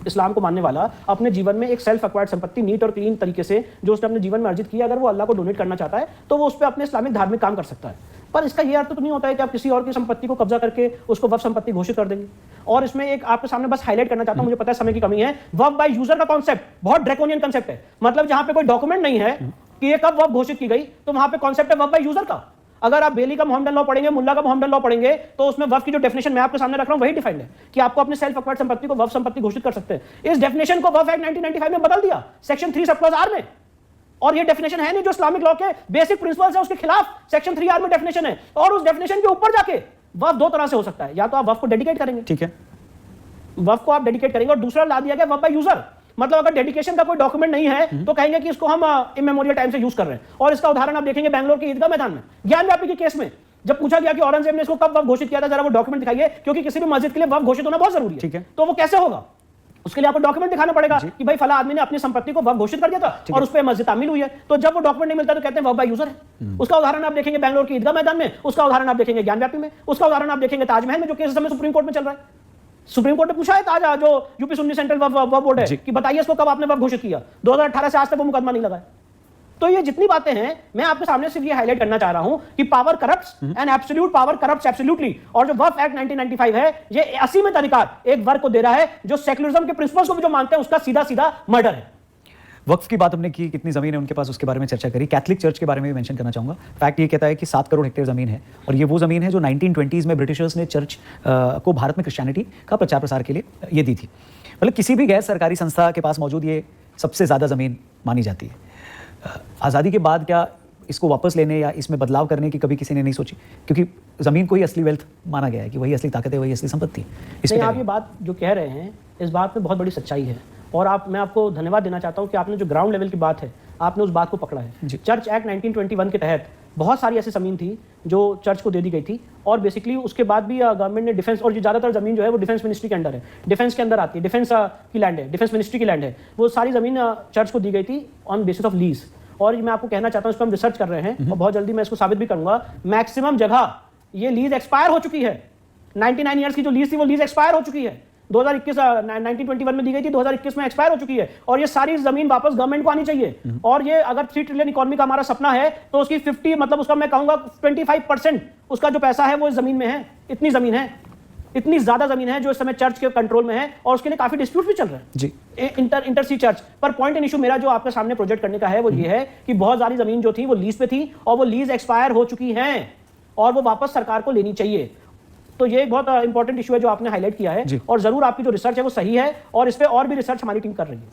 इस्लाम को मानने वाला अपने जीवन में एक सेल्फ एक्वायर्ड संपत्ति नीट और क्लीन तरीके से जो उसने अपने जीवन में अर्जित किया, अगर वो अल्लाह को डोनेट करना चाहता है तो वो उस पर अपने इस्लामिक धार्मिक काम कर सकता है। पर इसका ये अर्थ तो नहीं होता है कि आप किसी और की संपत्ति को कब्जा करके उसको वक्फ संपत्ति घोषित कर देंगे। और इसमें एक आपके सामने बस हाईलाइट करना चाहता हूं, मुझे पता है समय की कमी है, वक्फ बाय यूजर का कॉन्सेप्ट बहुत ड्रैकोनियन कॉन्सेप्ट है। मतलब जहां पे कोई डॉक्यूमेंट नहीं है कि ये कब वक्फ घोषित की गई, तो वहां पे कॉन्सेप्ट है वक्फ बाय यूजर का। अगर आप बेली का मोहम्मदन लॉ पढ़ेंगे, मुल्ला का मोहम्मदन लॉ पढ़ेंगे, तो उसमें वक्फ की जो डेफिनेशन मैं आपके सामने रख रहा हूं वही डिफाइंड है कि आपको अपने सेल्फ एक्वायर्ड संपत्ति को वक्फ संपत्ति घोषित कर सकते हैं। इस डेफिनेशन को वक्फ एक्ट 1995 में बदल दिया सेक्शन 3 सब क्लॉज आर में। और ये डेफिनेशन है नहीं जो इस्लामिक लॉ के बेसिक प्रिंसिपल्स है उसके खिलाफ सेक्शन 3 आर में डेफिनेशन है। और उस डेफिनेशन के ऊपर जाके वक्फ दो तरह से हो सकता है, या तो आप वक्फ को डेडिकेट करेंगे, ठीक है, वक्फ को आप डेडिकेट करेंगे, और दूसरा ला दिया गया वक्फ बाय यूजर। मतलब अगर डेडिकेशन का कोई डॉक्यूमेंट नहीं है तो कहेंगे कि इसको हम इमेमोरियल टाइम से यूज कर रहे हैं। और इसका उदाहरण आप देखेंगे बैंगलोर के ईदगाह मैदान में ज्ञानव्यापी के केस में, जब पूछा गया कि औरंगजेब ने इसको कब वक्फ घोषित किया था, जरा वो डॉक्यूमेंट दिखाइए, क्योंकि किसी भी मस्जिद के लिए वक्फ घोषित होना बहुत जरूरी है। ठीक है। तो वो कैसे होगा, उसके लिए आपको डॉक्यूमेंट दिखाना पड़ेगा कि भाई फला आदमी ने अपनी संपत्ति को वक्फ घोषित कर दिया था और उस पर मस्जिद तामील हुई है। तो जब वो डॉक्यूमेंट नहीं मिलता तो कहते हैं वक्फ बाय यूजर है। उसका उदाहरण आप देखेंगे बैंगलोर के ईदगाह मैदान में, उसका उदाहरण आप देखेंगे ज्ञानव्यापी में, उसका उदाहरण आप देखेंगे ताजमहल में, जो केस समय सुप्रीम कोर्ट में चल रहा है। सुप्रीम कोर्ट ने पूछा है ताजा जो यूपी सुन्नी सेंट्रल वक्फ बोर्ड है कि बताइए इसको कब आपने वक्फ घोषित किया, 2018 से आज तक वो मुकदमा नहीं लगा है। तो ये जितनी बातें हैं मैं आपके सामने सिर्फ ये हाईलाइट करना चाह रहा हूं कि power corrupts and absolute power corrupts absolutely. और जो वक्फ एक्ट 1995 है ये असीमित अधिकार एक वर्ग को दे रहा है जो सेक्युलरिज्म के प्रिंसिपल्स को भी जो मानते हैं उसका सीधा सीधा मर्डर है। वक्फ की बात हमने की, कितनी जमीन है उनके पास उसके बारे में चर्चा करी। कैथलिक चर्च के बारे में भी मेंशन करना चाहूंगा। फैक्ट ये कहता है कि 7 करोड़ हेक्टेयर जमीन है और ये वो जमीन है जो 1920s में ब्रिटिशर्स ने चर्च को भारत में क्रिश्चियनिटी का प्रचार प्रसार के लिए ये दी थी। मतलब किसी भी गैर सरकारी संस्था के पास मौजूद ये सबसे ज़्यादा ज़मीन मानी जाती है। आज़ादी के बाद क्या इसको वापस लेने या इसमें बदलाव करने की कभी किसी ने नहीं सोची, क्योंकि ज़मीन को ही असली वेल्थ माना गया है कि वही असली ताकत है, वही असली संपत्ति है। नहीं, आप ये बात जो कह रहे हैं इस बात में बहुत बड़ी सच्चाई है और मैं आपको धन्यवाद देना चाहता हूं कि आपने जो ग्राउंड लेवल की बात है आपने उस बात को पकड़ा है। चर्च एक्ट 1921 के तहत बहुत सारी ऐसी ज़मीन थी जो चर्च को दे दी गई थी और बेसिकली उसके बाद भी गवर्नमेंट ने डिफेंस, और जो ज़्यादातर ज़मीन जो है वो डिफेंस मिनिस्ट्री के अंडर है, डिफेंस के अंदर आती है, डिफेंस की लैंड है, डिफेंस मिनिस्ट्री की लैंड है, वो सारी ज़मीन चर्च को दी गई थी ऑन बेसिस ऑफ लीज। और मैं आपको कहना चाहता हूँ इस पर हम रिसर्च कर रहे हैं और बहुत जल्दी मैं इसको साबित भी करूंगा। मैक्सिमम जगह ये लीज एक्सपायर हो चुकी है, 99 ईयर्स की जो लीज थी वो लीज एक्सपायर हो चुकी है। 1921 में दी गई थी, 2021 में एक्सपायर हो चुकी है और ये सारी जमीन वापस गवर्नमेंट को आनी चाहिए। और ये अगर 3 ट्रिलियन इकोनॉमी का हमारा सपना है तो उसकी 50 मतलब उसका मैं कहूंगा 25% उसका जो पैसा है वो इस जमीन में है। इतनी जमीन है, इतनी ज्यादा जमीन है जो इस समय चर्च के कंट्रोल में है और उसके लिए काफी डिस्प्यूट भी चल रहे हैं जी इंटर सी चर्च पर। पॉइंट एंड इशू मेरा जो आपके सामने प्रोजेक्ट करने का है वो ये है कि बहुत सारी जमीन जो थी वो लीज पे थी और वो लीज एक्सपायर हो चुकी है और वो वापस सरकार को लेनी चाहिए। तो ये एक बहुत इंपॉर्टेंट इशू है जो आपने हाईलाइट किया है और जरूर आपकी जो रिसर्च है वो सही है और इस पे और भी रिसर्च हमारी टीम कर रही है।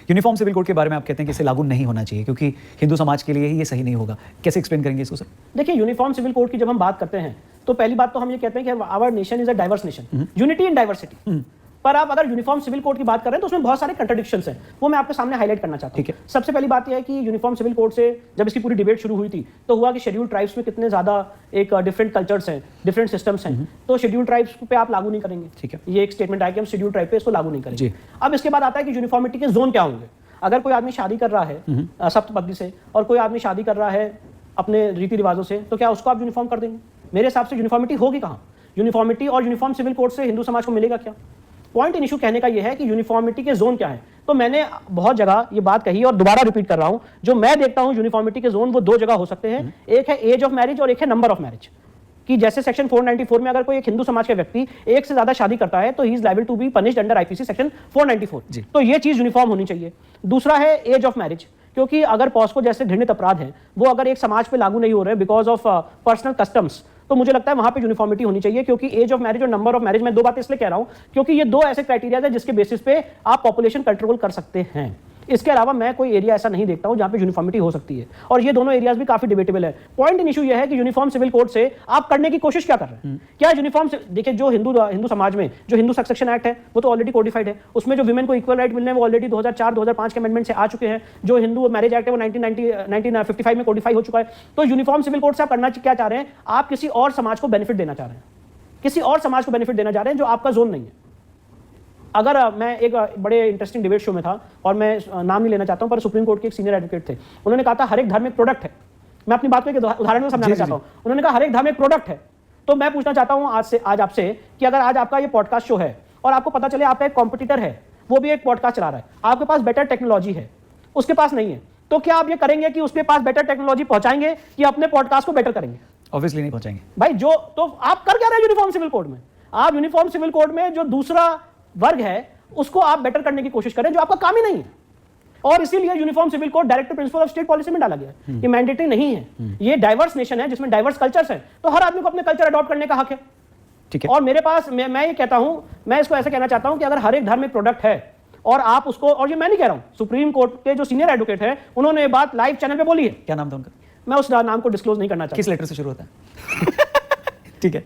यूनिफॉर्म सिविल कोड के बारे में आप कहते हैं कि इसे लागू नहीं होना चाहिए क्योंकि हिंदू समाज के लिए ही ये सही नहीं होगा, कैसे एक्सप्लेन करेंगे इसको सर? देखिए, यूनिफॉर्म सिविल कोड की जब हम बात करते हैं तो पहली बात तो हम ये कहते हैं कि our nation is a diverse nation, unity in diversity. पर आप अगर यूनिफॉर्म सिविल कोड की बात कर रहे हैं तो उसमें बहुत सारे कंट्रडिक्शंस हैं, वो मैं आपके सामने हाईलाइट करना चाहता हूं। सबसे पहली बात यह है कि यूनिफॉर्म सिविल कोड से जब इसकी पूरी डिबेट शुरू हुई थी तो हुआ कि शेड्यूल्ड ट्राइब्स में कितने ज्यादा एक डिफरेंट कल्चर्स हैं, डिफरेंट सिस्टम्स हैं, तो शेड्यूल्ड ट्राइब्स पे आप लागू नहीं करेंगे। ठीक है, ये एक स्टेटमेंट आया कि हम शेड्यूल्ड ट्राइब पे इसको लागू नहीं करेंगे। अब इसके बाद आता है कि यूनिफॉर्मिटी के जोन क्या होंगे। अगर कोई आदमी शादी कर रहा है सप्तपदी से और कोई आदमी शादी कर रहा है अपने रीति रिवाजों से, तो क्या उसको आप यूनिफॉर्म कर देंगे? मेरे हिसाब से यूनिफॉर्मिटी होगी कहाँ? यूनिफॉर्मिटी और यूनिफॉर्म सिविल कोड से हिंदू समाज को मिलेगा क्या? पॉइंट इन इशू कहने का यह है कि यूनिफॉर्मिटी के जोन क्या है। तो मैंने बहुत जगह ये बात कही और दोबारा रिपीट कर रहा हूं, जो मैं देखता हूं यूनिफॉर्मिटी के जोन वो 2 जगह हो सकते हैं। एक है एज ऑफ मैरिज और एक है नंबर ऑफ मैरिज। कि जैसे सेक्शन 494 में अगर कोई एक हिंदू समाज का व्यक्ति एक से ज्यादा शादी करता है तो he is liable to be punished under IPC section 494। तो ये चीज यूनिफॉर्म होनी चाहिए। दूसरा है एज ऑफ मैरिज, क्योंकि अगर पॉस्को जैसे घृणित अपराध है वो अगर एक समाज पे लागू नहीं हो रहे बिकॉज ऑफ पर्सनल कस्टम्स, तो मुझे लगता है वहां पे यूनिफॉर्मिटी होनी चाहिए। क्योंकि एज ऑफ मैरिज और नंबर ऑफ मैरिज, मैं 2 बातें इसलिए कह रहा हूं क्योंकि ये 2 ऐसे क्राइटेरिया है जिसके बेसिस पे आप पॉपुलेशन कंट्रोल कर सकते हैं। इसके अलावा मैं कोई एरिया ऐसा नहीं देखता हूं जहां पे यूनिफॉर्मिटी हो सकती है, और ये दोनों एरियाज भी काफी डिबेटेबल है। पॉइंट इन इशू ये है कि यूनिफॉर्म सिविल कोड से आप करने की कोशिश क्या कर रहे हैं? क्या यूनिफॉर्म देखिए, जो हिंदू समाज में जो हिंदू सक्सेशन एक्ट है वो तो ऑलरेडी कोडिफाइड है, उसमें जो विमेन को इक्वल राइट मिलने वो ऑलरेडी 2004-2005 के अमेंडमेंट से आ चुके हैं। जो हिंदू मैरिज एक्ट है वो 1955 में कोडिफाई हो चुका है। तो यूनिफॉर्म सिविल कोड से आप करना क्या चाह रहे हैं? आप किसी और समाज को बेनिफिट देना चाह रहे हैं, किसी और समाज को बेनिफिट देना चाह रहे हैं जो आपका जोन नहीं है। अगर मैं एक बड़े इंटरेस्टिंग डिबेट शो में था, और मैं नाम नहीं लेना चाहता हूं, पर सुप्रीम कोर्ट के एक सीनियर एडवोकेट थे, उन्होंने कहा था हर एक धर्म एक प्रोडक्ट है। मैं अपनी बात को एक उदाहरण में समझाना चाहता हूं। उन्होंने कहा हर एक धर्म एक प्रोडक्ट है। तो मैं पूछना चाहता हूं आज आपसे कि अगर आज आपका ये पॉडकास्ट शो है और आपको पता चले आपका एक कॉम्पिटिटर है, वो भी एक पॉडकास्ट चला रहा है, आपके पास बेटर टेक्नोलॉजी है, उसके पास नहीं है, तो क्या आप ये करेंगे कि उसके पास बेटर टेक्नोलॉजी पहुंचाएंगे कि अपने पॉडकास्ट को बेटर करेंगे? ऑब्वियसली नहीं पहुंचाएंगे भाई। जो तो आप कर क्या रहे हैं यूनिफॉर्म सिविल कोड में? आप यूनिफॉर्म सिविल कोड में जो दूसरा वर्ग है उसको आप बेटर करने की कोशिश करें, जो आपका काम ही नहीं है। और इसीलिए uniform civil code directive principle of state policy में डाला गया है। ये मैंडेटरी नहीं है। ये डाइवर्स नेशन है जिसमें डाइवर्स कल्चर्स हैं, तो हर आदमी को अपने कल्चर अडॉप्ट करने का हक है। ठीक है। और मेरे पास मैं ये कहता हूं, मैं इसको ऐसे कहना चाहता हूं कि अगर हर एक धर्म एक प्रोडक्ट है और आप उसको, और ये मैं नहीं कह रहा हूं, सुप्रीम कोर्ट के जो सीनियर एडवोकेट है उन्होंने ये बात लाइव चैनल पे बोली है। क्या नाम था उनका? मैं उस नाम को डिस्क्लोज नहीं करना चाहता। किस लेटर से शुरू होता है? ठीक है।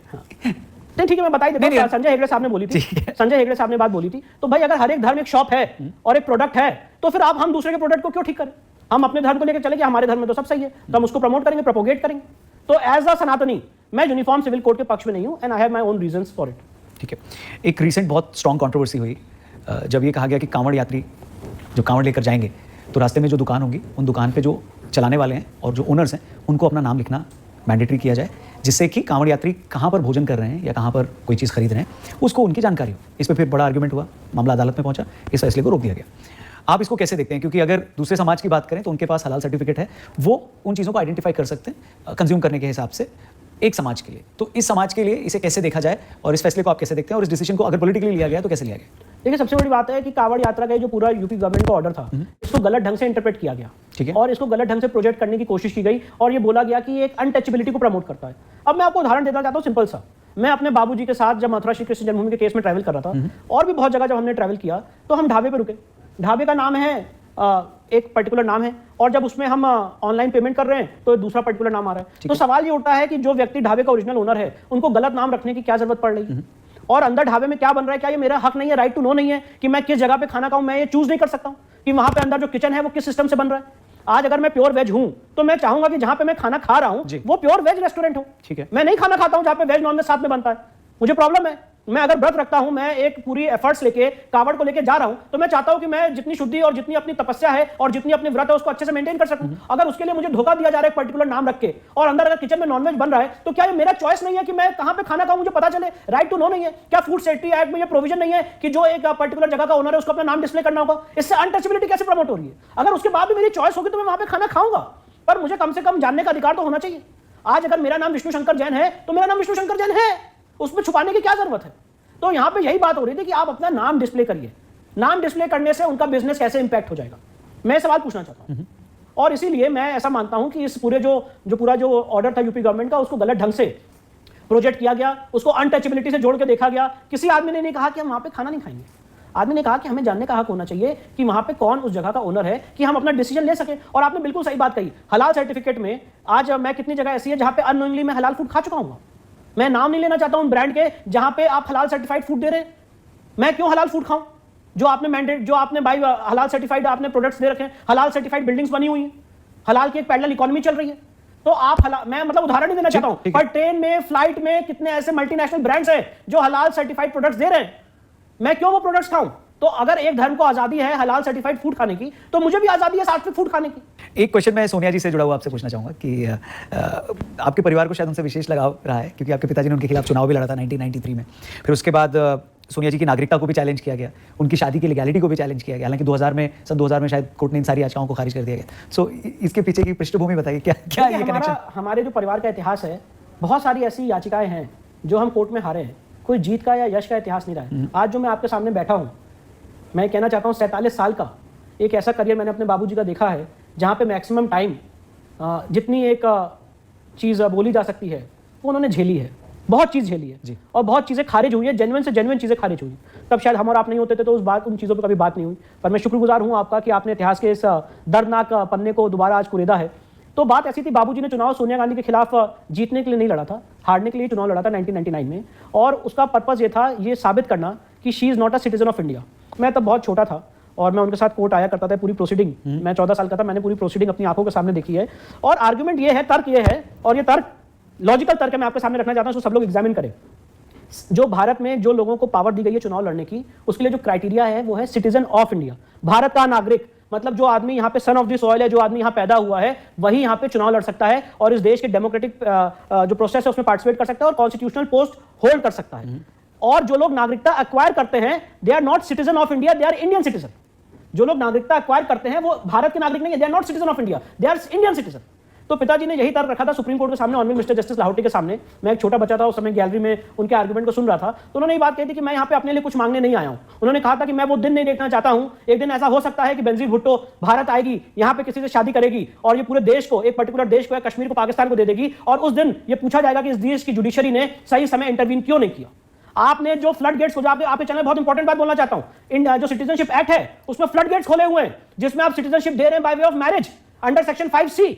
नहीं, ठीक है, मैं बता ही देता हूं। संजय हेगड़े साहब ने बोली थी, संजय हेगड़े साहब ने बात बोली थी। तो भाई अगर हर एक धर्म एक शॉप है और एक प्रोडक्ट है, तो फिर आप हम दूसरे के प्रोडक्ट को क्यों ठीक करें? हम अपने धर्म को लेकर चले कि हमारे धर्म में तो सब सही है, तो हम उसको प्रमोट करेंगे, प्रोपोगेट करेंगे। तो एज अ सनातनी मैं यूनिफॉर्म सिविल कोड के पक्ष में नहीं हूं, and I have my own reasons for it. ठीक है। एक रिसेंट बहुत स्ट्रॉन्ग कंट्रोवर्सी हुई जब ये कहा गया कि कांवड़ यात्री जो कांवड़ लेकर जाएंगे तो रास्ते में जो दुकान होगी उन दुकान पे जो चलाने वाले हैं और जो ओनर्स हैं उनको अपना नाम लिखना मैंडेटरी किया जाए, जिससे कि कांवड़ यात्री कहाँ पर भोजन कर रहे हैं या कहाँ पर कोई चीज़ खरीद रहे हैं उसको उनकी जानकारी हो। इस पर फिर बड़ा आर्गुमेंट हुआ, मामला अदालत में पहुंचा, इस फैसले को रोक दिया गया। आप इसको कैसे देखते हैं? क्योंकि अगर दूसरे समाज की बात करें तो उनके पास हलाल सर्टिफिकेट है, वो उन चीज़ों को आइडेंटिफाई कर सकते हैं कंज्यूम करने के हिसाब से एक समाज के लिए। तो इस समाज के लिए इसे कैसे देखा जाए और इस फैसले को आप कैसे देखते हैं, और इस डिसीजन को अगर पॉलिटिकली लिया गया तो कैसे लिया गया? देखिए, सबसे बड़ी बात है कि कांवड़ यात्रा का जो पूरा यूपी गवर्नमेंट का ऑर्डर था, इसको गलत ढंग से इंटरप्रेट किया गया। ठीक है। और इसको गलत ढंग से प्रोजेक्ट करने की कोशिश की गई और ये बोला गया कि ये एक अनटचेबिलिटी को प्रमोट करता है। अब मैं आपको उदाहरण देना चाहता हूँ सिंपल सा। मैं अपने बाबूजी के साथ जब मथुरा श्री कृष्ण जन्मभूमि के केस में ट्रैवल कर रहा था, और भी बहुत जगह जब हमने ट्रैवल किया, तो हम ढाबे पे रुके। ढाबे का नाम है एक पर्टिकुलर नाम है, और जब उसमें हम ऑनलाइन पेमेंट कर रहे हैं तो दूसरा पर्टिकुलर नाम आ रहा है। तो सवाल ये उठता है कि जो व्यक्ति ढाबे का ओरिजिनल ओनर है उनको गलत नाम रखने की क्या जरूरत पड़ रही है? और अंदर ढाबे में क्या बन रहा है? क्या ये मेरा हक नहीं है, राइट टू नो नहीं है कि मैं किस जगह पे खाना खाऊं? मैं ये चूज नहीं कर सकता हूं कि वहां पे अंदर जो किचन है वो किस सिस्टम से बन रहा है? आज अगर मैं प्योर वेज हूं तो मैं चाहूंगा कि जहां पे मैं खाना खा रहा हूं वो प्योर वेज रेस्टोरेंट हो। ठीक है। मैं नहीं खाना खाता हूं जहां पे वेज नॉन वेज साथ में बनता है, मुझे प्रॉब्लम है। मैं अगर व्रत रखता हूं, मैं एक पूरी एफर्ट्स लेके कांवड़ को लेके जा रहा हूं, तो मैं चाहता हूं कि मैं जितनी शुद्धि और जितनी अपनी तपस्या है और जितनी अपनी व्रत है उसको अच्छे से मेंटेन कर सकूं। अगर उसके लिए मुझे धोखा दिया जा रहा है एक पर्टिकुलर नाम रख के, और अंदर अगर किचन में नॉनवेज बन रहा है, तो क्या ये मेरा चॉइस नहीं है कि मैं कहां पे खाना खाऊं? मुझे पता चले, राइट टू नो नहीं है? क्या फूड सेफ्टी एक्ट में ये प्रोविजन नहीं है कि जो एक पर्टिकुलर जगह का ओनर है उसको अपना नाम डिस्प्ले करना होगा? इससे अनटचेबिलिटी कैसे प्रमोट हो रही है? अगर उसके बाद भी मेरी चॉइस होगी तो मैं वहां पे खाना खाऊंगा, पर मुझे कम से कम जानने का अधिकार तो होना चाहिए। आज अगर मेरा नाम विष्णु शंकर जैन है तो मेरा नाम विष्णु शंकर जैन है, उसमें छुपाने की क्या जरूरत है? तो यहां पे यही बात हो रही थी कि आप अपना नाम डिस्प्ले करिए। नाम डिस्प्ले करने से उनका बिजनेस कैसे इंपैक्ट हो जाएगा, मैं सवाल पूछना चाहता हूं। और इसीलिए मैं ऐसा मानता हूं कि इस पूरे पूरा जो ऑर्डर था यूपी गवर्नमेंट का, उसको गलत ढंग से प्रोजेक्ट किया गया, उसको अनटचेबिलिटी से जोड़ के देखा गया। किसी आदमी ने नहीं कहा कि हम वहां पे खाना नहीं खाएंगे। आदमी ने कहा कि हमें जानने का हक होना चाहिए कि वहां पे कौन उस जगह का ओनर है, कि हम अपना डिसीजन ले सके। और आपने बिल्कुल सही बात कही, हलाल सर्टिफिकेट में आज मैं कितनी जगह ऐसी है जहां पे अननोइंगली मैं हलाल फूड खा चुका हूं। मैं नाम नहीं लेना चाहता हूं ब्रांड के, जहां पे आप हलाल सर्टिफाइड फूड दे रहे हैं। मैं क्यों हलाल फूड खाऊं? जो आपने भाई हलाल सर्टिफाइड आपने प्रोडक्ट्स दे रखे हैं, हलाल सर्टिफाइड बिल्डिंग्स बनी हुई हैं, हलाल की एक पैरेलल इकोनॉमी चल रही है। तो आप मैं मतलब उदाहरण नहीं देना चाहता हूं, पर ट्रेन में, फ्लाइट में कितने ऐसे मल्टीनेशनल ब्रांड्स हैं जो हलाल सर्टिफाइड प्रोडक्ट्स दे रहे हैं। मैं क्यों वो प्रोडक्ट्स खाऊं? तो अगर एक धर्म को आजादी है हलाल सर्टिफाइड फूड खाने की, तो मुझे भी आजादी है सात्विक फूड खाने की। एक क्वेश्चन मैं सोनिया जी से जुड़ा हुआ आपसे पूछना चाहूंगा कि आपके परिवार को शायद उनसे विशेष लगाव रहा है, क्योंकि आपके पिताजी ने उनके खिलाफ चुनाव भी लड़ा था 1993 में। फिर उसके बाद सोनिया जी की नागरिकता को भी चैलेंज किया गया, उनकी शादी की लीगैलिटी को भी चैलेंज किया गया। हालांकि 2000 में शायद कोर्ट ने इन सारी याचिकाओं को खारिज कर दिया गया। सो इसके पीछे की पृष्ठभूमि बताइए, क्या ये कनेक्शन? हमारे जो परिवार का इतिहास है, बहुत सारी ऐसी याचिकाएं हैं जो हम कोर्ट में हारे हैं। कोई जीत का या यश का इतिहास नहीं रहा है। आज जो मैं आपके सामने बैठा हूं, मैं कहना चाहता हूं 47 साल का एक ऐसा करियर मैंने अपने बाबूजी का देखा है जहां पे मैक्सिमम टाइम जितनी एक चीज़ बोली जा सकती है वो उन्होंने झेली है। बहुत चीज़ झेली है जी। और बहुत चीज़ें खारिज हुई है, जेन्युइन से जेन्युइन चीज़ें खारिज हुई हैं। तब शायद हम और आप नहीं होते थे तो उन चीज़ों पर कभी बात नहीं हुई। पर मैं शुक्रगुजार हूँ आपका कि आपने इतिहास के इस दर्दनाक पन्ने को दोबारा आज कुरेदा है। तो बात ऐसी थी, बाबूजी ने चुनाव सोनिया गांधी के खिलाफ जीतने के लिए नहीं लड़ा था, हारने के लिए चुनाव लड़ा था 1999 में, और उसका पर्पस ये था, ये साबित करना कि she is not a citizen of India. मैं तब बहुत छोटा था और मैं उनके साथ कोर्ट आया करता था, पूरी प्रोसीडिंग, मैं 14 साल का था, मैंने पूरी प्रोसीडिंग अपनी आंखों के सामने देखी है। और आर्गुमेंट ये है, तर्क ये है, और ये तर्क लॉजिकल तर्क मैं आपके सामने रखना चाहता हूँ, सब लोग एग्जामिन करें। जो भारत में जो लोगों को पावर दी गई है चुनाव लड़ने की, उसके लिए जो क्राइटेरिया है वो है सिटीजन ऑफ इंडिया, भारत का नागरिक। मतलब जो आदमी यहाँ पे सन ऑफ द सॉइल है, जो आदमी यहाँ पैदा हुआ है, वही यहाँ पे चुनाव लड़ सकता है और इस देश के डेमोक्रेटिक जो प्रोसेस है उसमें पार्टिसिपेट कर सकता है और कॉन्स्टिट्यूशनल पोस्ट होल्ड कर सकता है। और जो लोग नागरिकता एक्वायर करते हैं, they are not citizen of India, they are Indian citizen. जो लोग नागरिकता एक्वायर करते हैं वो भारत के नागरिक नहीं है, they are not citizen of India, they are Indian citizen. तो पिताजी ने यही तर्क रखा था सुप्रीम कोर्ट के सामने, ऑनरेबल मिस्टर जस्टिस लाहौटी के सामने। मैं एक छोटा बच्चा था उस समय, गैलरी में उनके आर्गुमेंट को सुन रहा था। तो उन्होंने ये बात कही थी कि मैं यहाँ पे अपने लिए कुछ मांगने नहीं आया हूँ। उन्होंने कहा था कि मैं वो दिन नहीं देखना चाहता हूँ, एक दिन ऐसा हो सकता है कि बेनजीर भुट्टो भारत आएगी, यहाँ पे किसी से शादी करेगी और ये पूरे देश को, एक पर्टिकुलर देश को या कश्मीर को पाकिस्तान को दे देगी, और उस दिन ये पूछा जाएगा कि इस देश की जुडिशरी ने सही समय इंटरवीन क्यों नहीं किया। आपने जो फ्लड गेट्स खोले, आपके चैनल बहुत इंपॉर्टेंट बात बोलना चाहता हूं, जो सिटीजनशिप एक्ट है उसमें फ्लड गेट्स खोले हुए हैं, जिसमें आप सिटीजनशिप दे रहे हैं by way of marriage under section 5C,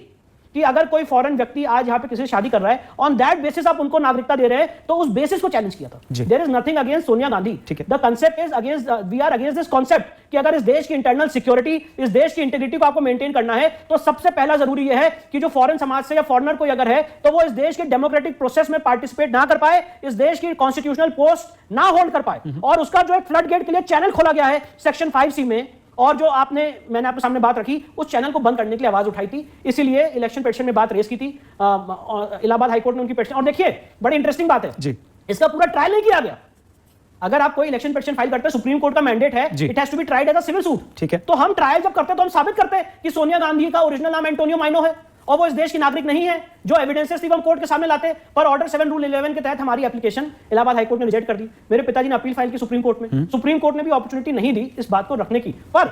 कि अगर कोई फॉरेन व्यक्ति आज यहाँ पे किसी से शादी कर रहा है, ऑन दैट बेसिस आप उनको नागरिकता दे रहे हैं, तो उस बेसिस को चैलेंज किया था। There is nothing against Sonia Gandhi, the concept is against, we are against this concept कि अगर इस देश की इंटरनल सिक्योरिटी, इस देश की इंटीग्रिटी को आपको मेंटेन करना है, तो सबसे पहला जरूरी यह है कि जो फॉरेन समाज से या फॉरेनर कोई अगर है, तो वो इस देश के डेमोक्रेटिक प्रोसेस में पार्टिसिपेट ना कर पाए, इस देश की कॉन्स्टिट्यूशनल पोस्ट ना होल्ड कर पाए। और उसका जो एक फ्लड गेट के लिए चैनल खोला गया है सेक्शन 5C में, और जो मैंने आपके सामने बात रखी, उस चैनल को बंद करने के लिए आवाज उठाई थी। इसीलिए इलेक्शन पिटीशन में बात रेस की थी, इलाहाबाद हाईकोर्ट ने उनकी पिटीशन। और देखिए बड़ी इंटरेस्टिंग बात है जी, इसका पूरा ट्रायल नहीं किया गया। अगर आप कोई इलेक्शन पिटीशन फाइल करते हैं, सुप्रीम कोर्ट का मैंडेट है, it has to be tried as a civil suit, ठीक है। तो हम ट्रायल जब करते हैं तो हम साबित करते हैं कि सोनिया गांधी का ओरिजिनल नाम एंटोनियो माइनो है और वो इस देश की नागरिक नहीं है। जो एविडेंसेस थी हम कोर्ट के सामने लाते, पर ऑर्डर 7 रूल 11 के तहत हमारी एप्लीकेशन इलाहाबाद हाईकोर्ट ने रिजेक्ट कर दी। मेरे पिताजी ने अपील फाइल की सुप्रीम कोर्ट में, सुप्रीम कोर्ट ने भी अपॉर्चुनिटी नहीं दी इस बात को रखने की। पर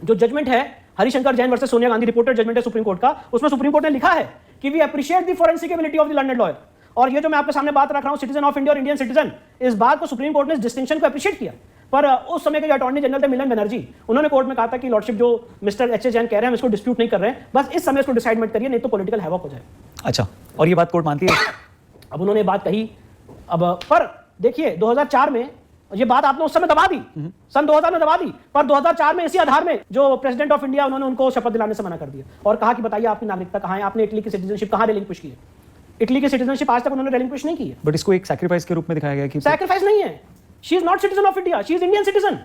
जो जजमेंट है Harishankar Jain versus Sonia Gandhi, reported judgment है सुप्रीम कोर्ट का, उसमें सुप्रीम कोर्ट ने लिखा है कि we appreciate the forensic ability of the learned lawyer. और ये जो मैं आपके सामने बात रख रहा हूं, सिटीजन ऑफ इंडिया और इंडियन सिटीजन, इस बात को सुप्रीम कोर्ट ने इस डिस्टिंक्शन को अप्रिशिएट किया। पर उस समय के जो अटॉर्नी जनरल थे मिलन बनर्जी, उन्होंने कोर्ट में कहा था कि लॉर्डशिप जो मिस्टर एच ए जैन कह रहे हैं हम इसको डिस्प्यूट नहीं कर रहे हैं, बस इस समय इसको डिसाइड मत करिए, नहीं तो पॉलिटिकल हैवॉक हो जाए। अच्छा, और ये बात कोर्ट मानती है? अब उन्होंने बात कही, अब पर देखिए 2004 में ये बात आपने उस समय दबा दी, सन 2000 में दबा दी, पर 2004 में इसी आधार में जो प्रेसिडेंट ऑफ इंडिया, उन्होंने उनको शपथ दिलाने से मना कर दिया और कहा कि बताइए आपकी नागरिकता कहां है, आपने इटली की सिटीजनशिप कहां रिलिंक्विश की है। इटली की सिटीजनशिप आज तक उन्होंने रिलिंक्विश नहीं की है। बट इसको एक सैक्रिफाइस के रूप में दिखाया गया कि सैक्रिफाइस नहीं है, she is not citizen of India, she is Indian citizen.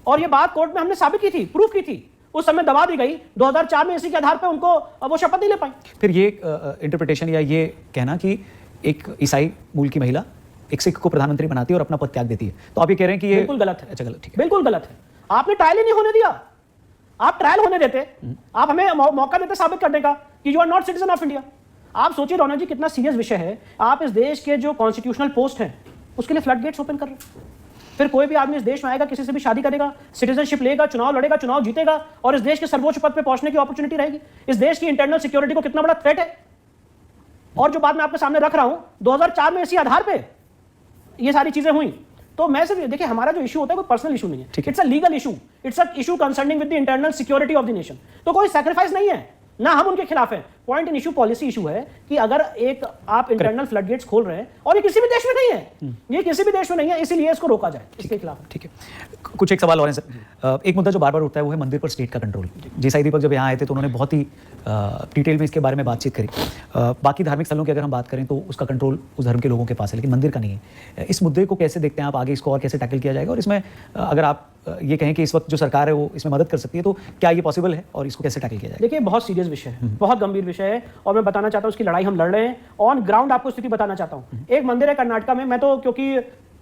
और ये बात कोर्ट में हमने साबित की थी, प्रूफ की थी, उस समय दबा दी गई। 2004 में इसी के आधार पर उनको वो शपथ नहीं ले पाई। फिर ये इंटरप्रिटेशन या ये कहना कि एक ईसाई मूल की महिला एक सिख को प्रधानमंत्री बनाती है और अपना पद त्याग देती है, तो आप ये कह रहे हैं कि ये बिल्कुल गलत है। अच्छा, गलत, ठीक है, बिल्कुल गलत है। आपने ट्रायल ही नहीं होने दिया। आप ट्रायल होने देते, आप हमें मौका देते साबित करने का कि you are not citizen of India. आप सोचिए रौनक जी कितना सीरियस विषय है। आप इस देश के जो कॉन्स्टिट्यूशनल पोस्ट हैं उसके लिए फ्लड गेट्स ओपन कर रहे हैं। फिर कोई भी आदमी इस देश में आएगा, किसी से भी शादी करेगा, सिटीजनशिप लेगा, चुनाव लड़ेगा, चुनाव जीतेगा और इस देश के सर्वोच्च पद पे पहुंचने की अपॉर्चुनिटी रहेगी। इस देश की इंटरनल सिक्योरिटी को कितना बड़ा थ्रेट है। और जो बात मैं आपके सामने रख रहा हूं, 2004 में इसी आधार पे ये सारी चीजें हुई। तो मैं सिर्फ देखिए, हमारा जो इशू होता है कोई पर्सनल इशू नहीं है, it's a legal issue, it's a issue concerning with the internal security of the nation. तो कोई सैक्रिफाइस नहीं है, ना हम उनके खिलाफ हैं। Point in issue policy issue है कि अगर एक आप इंटरनल फ्लड गेट्स खोल रहे हैं और ये किसी भी देश में नहीं है, ये किसी भी देश में नहीं है, इसीलिए इसको रोका जाए, इसके खिलाफ। ठीक है, कुछ एक सवाल और है सर। एक मुद्दा जो बार बार उठता है वो है मंदिर पर स्टेट का कंट्रोल। जी दीपक जब यहाँ आए थे तो उन्होंने बहुत ही डिटेल में इसके बारे में बातचीत करी। बाकी धार्मिक स्थलों की अगर हम बात करें तो उसका कंट्रोल उस धर्म के लोगों के पास है, लेकिन मंदिर का नहीं है। इस मुद्दे को कैसे देखते हैं आप, आगे इसको और कैसे टैकल किया जाएगा? और इसमें अगर आप ये कहें कि इस वक्त जो सरकार है वो इसमें मदद कर सकती है, तो क्या ये पॉसिबल है और इसको कैसे टैकल किया जाए? देखिए, बहुत सीरियस विषय है, बहुत गंभीर विषय है और मैं बताना चाहता हूं उसकी लड़ाई हम लड़ रहे हैं। ऑन ग्राउंड आपको स्थिति बताना चाहता हूं। एक मंदिर है कर्नाटका में, मैं तो क्योंकि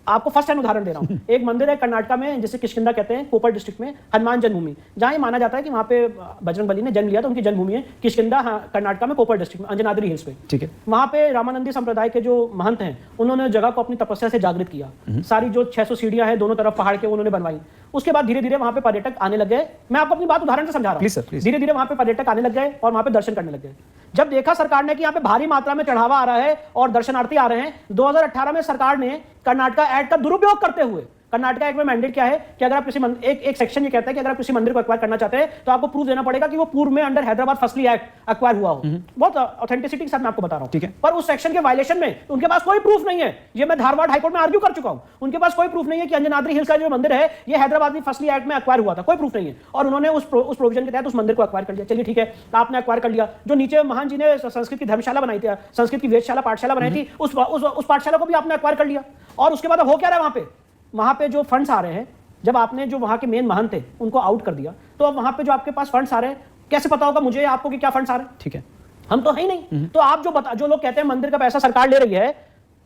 आपको फर्स्ट टाइम उदाहरण दे रहा हूं। एक मंदिर है कर्नाटका में जिसे किष्किंधा कहते हैं, कोपर डिस्ट्रिक्ट में, हनुमान जन्मभूमि, जहां ये माना जाता है कि वहां पे बजरंगबली ने जन्म लिया था, उनकी जन्मभूमि है किष्किंधा, कर्नाटका में, कोपर डिस्ट्रिक्ट में, अंजनाद्री हिल्स पे। ठीक है। वहां पे रामानंदी संप्रदाय के जो महंत हैं, उन्होंने जगह को अपनी तपस्या से जागृत किया। सारी जो 600 सीढ़ियां हैं दोनों तरफ पहाड़ के, उन्होंने बनवाई। उसके बाद धीरे धीरे वहां पे पर्यटक आने लग गए। मैं आपको अपनी बात उदाहरण से समझा रहा हूं। धीरे धीरे वहां पे पर्यटक आने लग गए और वहां पे दर्शन करने लग गए। जब देखा सरकार ने कि यहाँ पे भारी मात्रा में चढ़ावा आ रहा है और दर्शनार्थी आ रहे हैं, 2018 में सरकार ने कर्नाटका एक्ट का दुरुपयोग करते हुए, कर्नाटका एक्ट में मैंडेट क्या है कि अगर आप किसी एक सेक्शन ये कहता है कि अगर आप किसी मंदिर को एक्वायर करना चाहते हैं तो आपको प्रूफ देना पड़ेगा कि वो पूर्व में अंडर हैदराबाद फसली एक्ट एक्वायर हुआ हो। बहुत ऑथेंटिसिटी के साथ मैं आपको बता रहा हूं, ठीक है। पर उस सेक्शन के वायलेशन में उनके पास कोई प्रूफ नहीं है। ये मैं धारवाड़ हाईकोर्ट में आर्ग्यू कर चुका हूं। उनके पास कोई प्रूफ नहीं है कि अंजनाद्री हिल्स का जो मंदिर है ये हैदराबाद फसली एक्ट में एक्वायर हुआ था, कोई प्रूफ नहीं है। और उन्होंने उस प्रोविजन के तहत उस मंदिर को एक्वायर कर लिया। चलिए ठीक है, आपने एक्वायर कर लिया। जो नीचे महान जी ने संस्कृत की धर्मशाला बनाई थी, संस्कृत की वेदशाला पाठशाला बनाई थी, उस पाठशाला को भी आपने एक्वायर कर लिया। और उसके बाद हो क्या रहा है वहां पे जो फंड्स आ रहे हैं, जब आपने जो वहां के मेन महंत थे उनको आउट कर दिया, तो अब वहां पे जो आपके पास फंड्स आ रहे हैं, कैसे पता होगा मुझे आपको कि क्या फंड्स आ रहे हैं? ठीक है, हम तो है ही नहीं। तो आप जो लोग कहते हैं मंदिर का पैसा सरकार ले रही है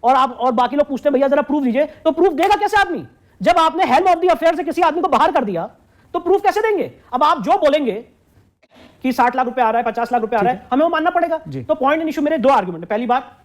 और बाकी लोग पूछते हैं भैया जरा प्रूफ दीजिए, तो प्रूफ देगा कैसे आदमी? जब आपने हेल्म ऑफ द अफेयर से किसी आदमी को बाहर कर दिया तो प्रूफ कैसे देंगे? अब आप जो बोलेंगे कि 60 लाख रुपए आ रहा है, 50 लाख रुपए आ रहा है, हमें वो मानना पड़ेगा। तो पॉइंट एंड इशू मेरे दो आर्गुमेंट है। पहली बात,